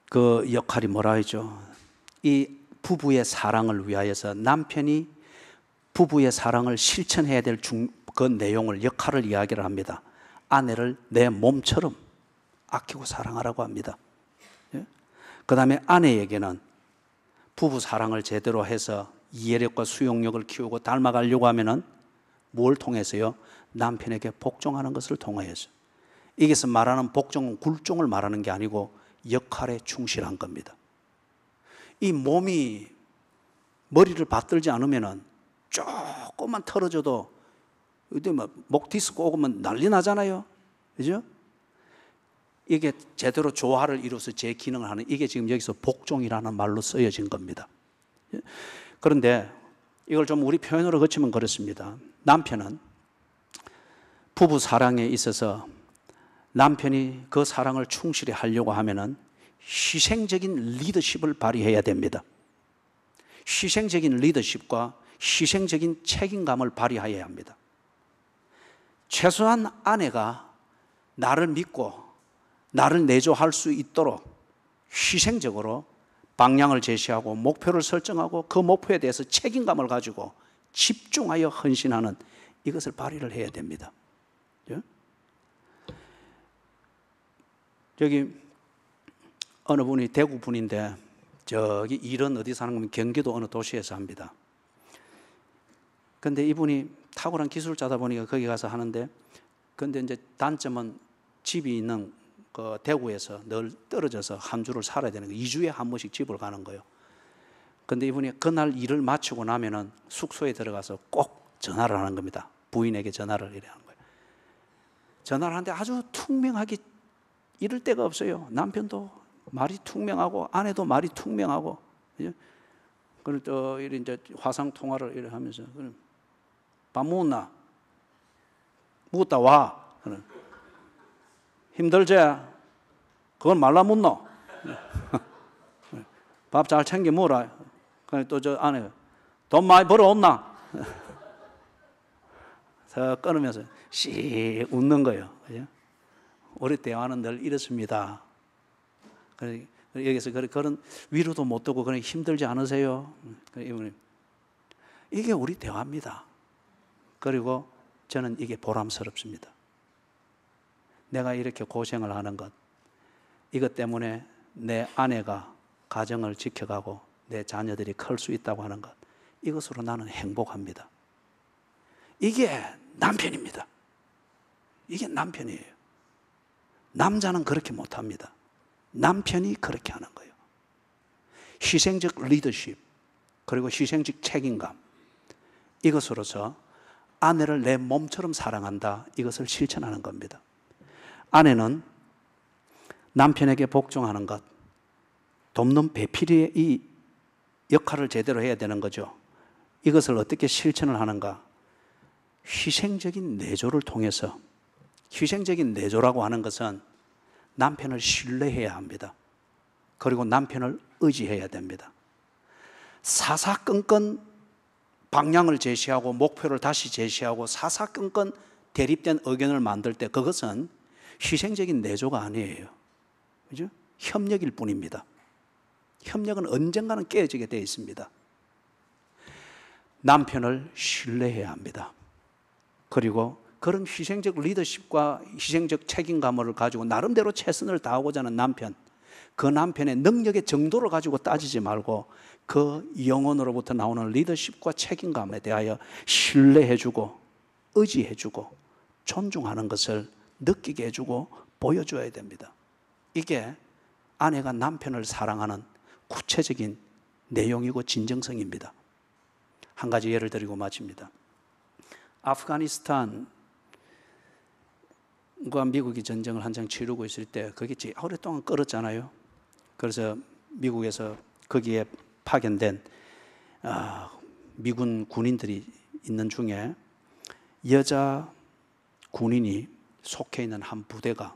Speaker 1: 그 역할이 뭐라 하죠? 이 부부의 사랑을 위하여서 남편이 부부의 사랑을 실천해야 될 그 내용을, 역할을 이야기를 합니다. 아내를 내 몸처럼 아끼고 사랑하라고 합니다. 그 다음에 아내에게는 부부 사랑을 제대로 해서 이해력과 수용력을 키우고 닮아가려고 하면은 뭘 통해서요? 남편에게 복종하는 것을 통하여서. 여기서 말하는 복종은 굴종을 말하는 게 아니고 역할에 충실한 겁니다. 이 몸이 머리를 받들지 않으면은 조금만 털어져도 목 디스크 오면 난리 나잖아요. 그죠? 이게 제대로 조화를 이루어서 제 기능을 하는, 이게 지금 여기서 복종이라는 말로 쓰여진 겁니다. 그런데 이걸 좀 우리 표현으로 거치면 그렇습니다. 남편은 부부 사랑에 있어서 남편이 그 사랑을 충실히 하려고 하면은 희생적인 리더십을 발휘해야 됩니다. 희생적인 리더십과 희생적인 책임감을 발휘해야 합니다. 최소한 아내가 나를 믿고 나를 내조할 수 있도록 희생적으로 방향을 제시하고 목표를 설정하고 그 목표에 대해서 책임감을 가지고 집중하여 헌신하는 이것을 발휘를 해야 됩니다. 여기 어느 분이 대구 분인데 저기 일은 어디 사는 거면 경기도 어느 도시에서 합니다. 근데 이분이 탁월한 기술자다 보니까 거기 가서 하는데, 근데 이제 단점은 집이 있는 그 대구에서 늘 떨어져서 한 주를 살아야 되는 거예요. 2주에 한 번씩 집을 가는 거예요. 근데 이분이 그날 일을 마치고 나면은 숙소에 들어가서 꼭 전화를 하는 겁니다. 부인에게 전화를 이래 하는 거예요. 전화를 하는데 아주 퉁명하게 이럴 데가 없어요. 남편도 말이 퉁명하고 아내도 말이 퉁명하고. 그리고 또 이제 화상 통화를 이래 하면서 밥 먹었나? 먹었다 와. 힘들지? 그건 말라 묻노? 밥 잘 챙겨 먹어라. 또 저 아내 돈 많이 벌어왔나? 서 끊으면서 씩 웃는 거예요. 그죠? 우리 대화는 늘 이렇습니다. 여기서 그런 위로도 못 듣고 그런 힘들지 않으세요? 이게 우리 대화입니다. 그리고 저는 이게 보람스럽습니다. 내가 이렇게 고생을 하는 것, 이것 때문에 내 아내가 가정을 지켜가고 내 자녀들이 클 수 있다고 하는 것, 이것으로 나는 행복합니다. 이게 남편입니다. 이게 남편이에요. 남자는 그렇게 못합니다. 남편이 그렇게 하는 거예요. 희생적 리더십, 그리고 희생적 책임감, 이것으로서 아내를 내 몸처럼 사랑한다, 이것을 실천하는 겁니다. 아내는 남편에게 복종하는 것, 돕는 배필의 이 역할을 제대로 해야 되는 거죠. 이것을 어떻게 실천을 하는가? 희생적인 내조를 통해서. 희생적인 내조라고 하는 것은 남편을 신뢰해야 합니다. 그리고 남편을 의지해야 됩니다. 사사건건 방향을 제시하고 목표를 다시 제시하고 사사건건 대립된 의견을 만들 때 그것은 희생적인 내조가 아니에요. 그죠? 협력일 뿐입니다. 협력은 언젠가는 깨어지게 되어 있습니다. 남편을 신뢰해야 합니다. 그리고 그런 희생적 리더십과 희생적 책임감을 가지고 나름대로 최선을 다하고자 하는 남편, 그 남편의 능력의 정도를 가지고 따지지 말고 그 영혼으로부터 나오는 리더십과 책임감에 대하여 신뢰해주고 의지해주고 존중하는 것을 느끼게 해주고 보여줘야 됩니다. 이게 아내가 남편을 사랑하는 구체적인 내용이고 진정성입니다. 한 가지 예를 드리고 마칩니다. 아프가니스탄과 미국이 전쟁을 한창 치르고 있을 때 그게 오랫동안 끌었잖아요. 그래서 미국에서 거기에 파견된 미군 군인들이 있는 중에 여자 군인이 속해 있는 한 부대가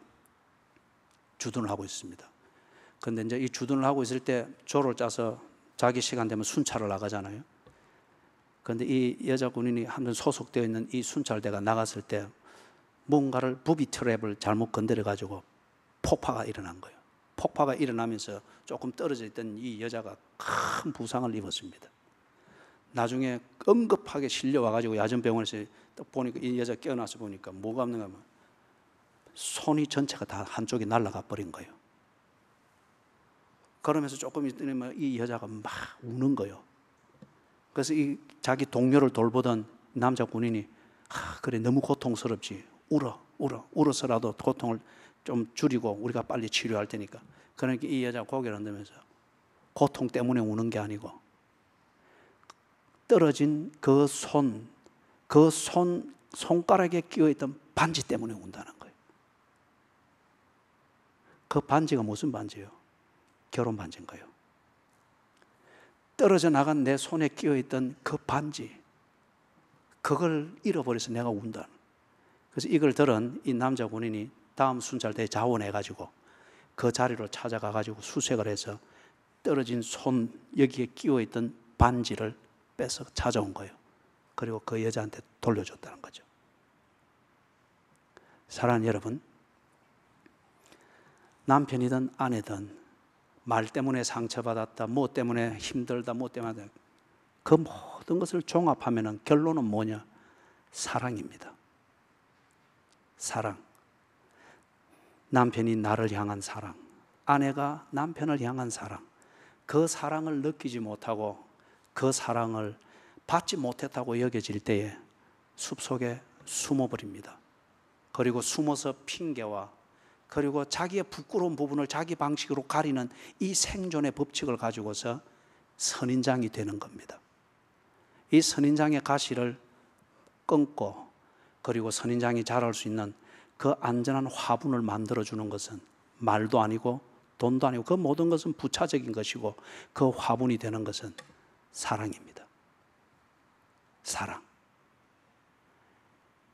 Speaker 1: 주둔을 하고 있습니다. 그런데 이제 이 주둔을 하고 있을 때 조를 짜서 자기 시간 되면 순찰을 나가잖아요. 그런데 이 여자 군인이 한번 소속되어 있는 이 순찰대가 나갔을 때 뭔가를 부비 트랩을 잘못 건드려 가지고 폭파가 일어난 거예요. 폭파가 일어나면서 조금 떨어져 있던 이 여자가 큰 부상을 입었습니다. 나중에 응급하게 실려와 가지고 야전병원에서 딱 보니까 이 여자 깨어나서 보니까 뭐가 없는가 하면 손이 전체가 다 한쪽이 날아가 버린 거예요. 그러면서 조금 있더니 이 여자가 막 우는 거예요. 그래서 이 자기 동료를 돌보던 남자 군인이 그래 너무 고통스럽지, 울어서라도 고통을 좀 줄이고 우리가 빨리 치료할 테니까. 그러니까 이 여자 고개를 흔들면서 고통 때문에 우는 게 아니고 떨어진 그 손가락에 끼어있던 반지 때문에 운다는 거예요. 그 반지가 무슨 반지예요? 결혼 반지인 거예요. 떨어져 나간 내 손에 끼어있던 그 반지, 그걸 잃어버려서 내가 운다. 그래서 이걸 들은 이 남자 군인이 다음 순찰대에 자원해가지고 그 자리로 찾아가가지고 수색을 해서 떨어진 손 여기에 끼어있던 반지를 빼서 찾아온 거예요. 그리고 그 여자한테 돌려줬다는 거죠. 사랑하는 여러분, 남편이든 아내든 말 때문에 상처받았다, 뭐 때문에 힘들다, 뭐 때문에 그 모든 것을 종합하면 결론은 뭐냐? 사랑입니다. 사랑. 남편이 나를 향한 사랑, 아내가 남편을 향한 사랑, 그 사랑을 느끼지 못하고 그 사랑을 받지 못했다고 여겨질 때에 숲속에 숨어버립니다. 그리고 숨어서 핑계와 그리고 자기의 부끄러운 부분을 자기 방식으로 가리는 이 생존의 법칙을 가지고서 선인장이 되는 겁니다. 이 선인장의 가시를 끊고 그리고 선인장이 자랄 수 있는 그 안전한 화분을 만들어주는 것은 말도 아니고 돈도 아니고 그 모든 것은 부차적인 것이고 그 화분이 되는 것은 사랑입니다. 사랑.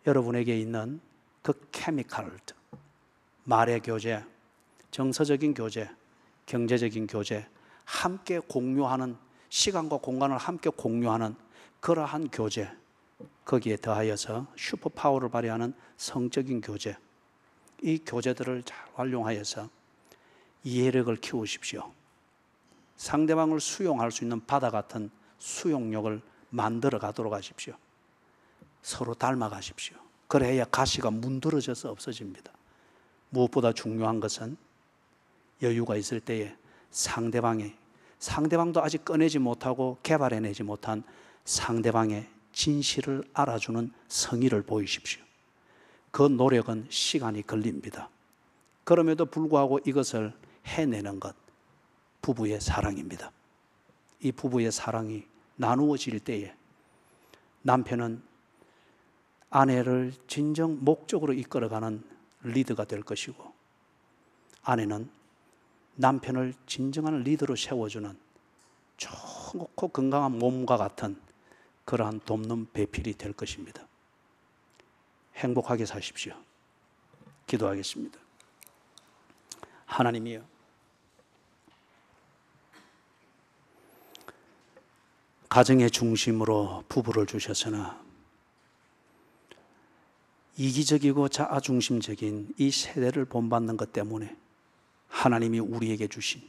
Speaker 1: 여러분에게 있는 그 케미칼, 말의 교제, 정서적인 교제, 경제적인 교제, 함께 공유하는, 시간과 공간을 함께 공유하는 그러한 교제, 거기에 더하여서 슈퍼파워를 발휘하는 성적인 교제, 이 교제들을 잘 활용하여서 이해력을 키우십시오. 상대방을 수용할 수 있는 바다 같은 수용력을 만들어 가도록 하십시오. 서로 닮아가십시오. 그래야 가시가 문드러져서 없어집니다. 무엇보다 중요한 것은 여유가 있을 때에 상대방도 아직 꺼내지 못하고 개발해내지 못한 상대방의 진실을 알아주는 성의를 보이십시오. 그 노력은 시간이 걸립니다. 그럼에도 불구하고 이것을 해내는 것, 부부의 사랑입니다. 이 부부의 사랑이 나누어질 때에 남편은 아내를 진정 목적으로 이끌어가는 리더가 될 것이고, 아내는 남편을 진정한 리더로 세워주는 좋고 건강한 몸과 같은 그러한 돕는 배필이 될 것입니다. 행복하게 사십시오. 기도하겠습니다. 하나님이여, 가정의 중심으로 부부를 주셨으나 이기적이고 자아중심적인 이 세대를 본받는 것 때문에 하나님이 우리에게 주신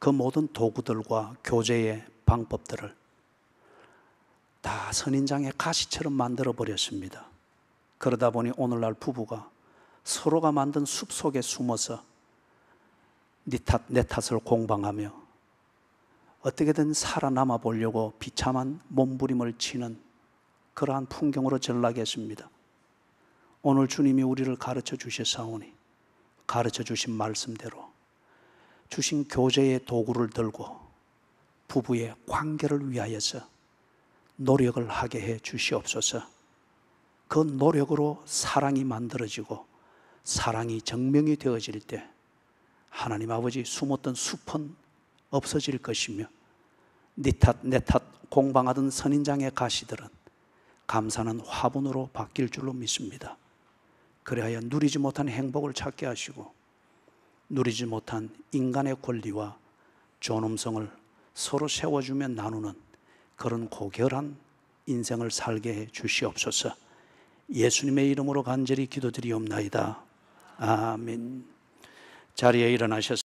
Speaker 1: 그 모든 도구들과 교제의 방법들을 다 선인장의 가시처럼 만들어 버렸습니다. 그러다 보니 오늘날 부부가 서로가 만든 숲 속에 숨어서 네 탓, 내 탓을 공방하며 어떻게든 살아남아 보려고 비참한 몸부림을 치는 그러한 풍경으로 전락했습니다. 오늘 주님이 우리를 가르쳐 주셨사오니 가르쳐 주신 말씀대로 주신 교제의 도구를 들고 부부의 관계를 위하여서 노력을 하게 해 주시옵소서. 그 노력으로 사랑이 만들어지고 사랑이 정명이 되어질 때 하나님 아버지 숨었던 숲은 없어질 것이며 네 탓, 내 탓 공방하던 선인장의 가시들은 감사는 화분으로 바뀔 줄로 믿습니다. 그래야 누리지 못한 행복을 찾게 하시고 누리지 못한 인간의 권리와 존엄성을 서로 세워주며 나누는 그런 고결한 인생을 살게 해 주시옵소서. 예수님의 이름으로 간절히 기도드리옵나이다. 아멘. 자리에 일어나셔서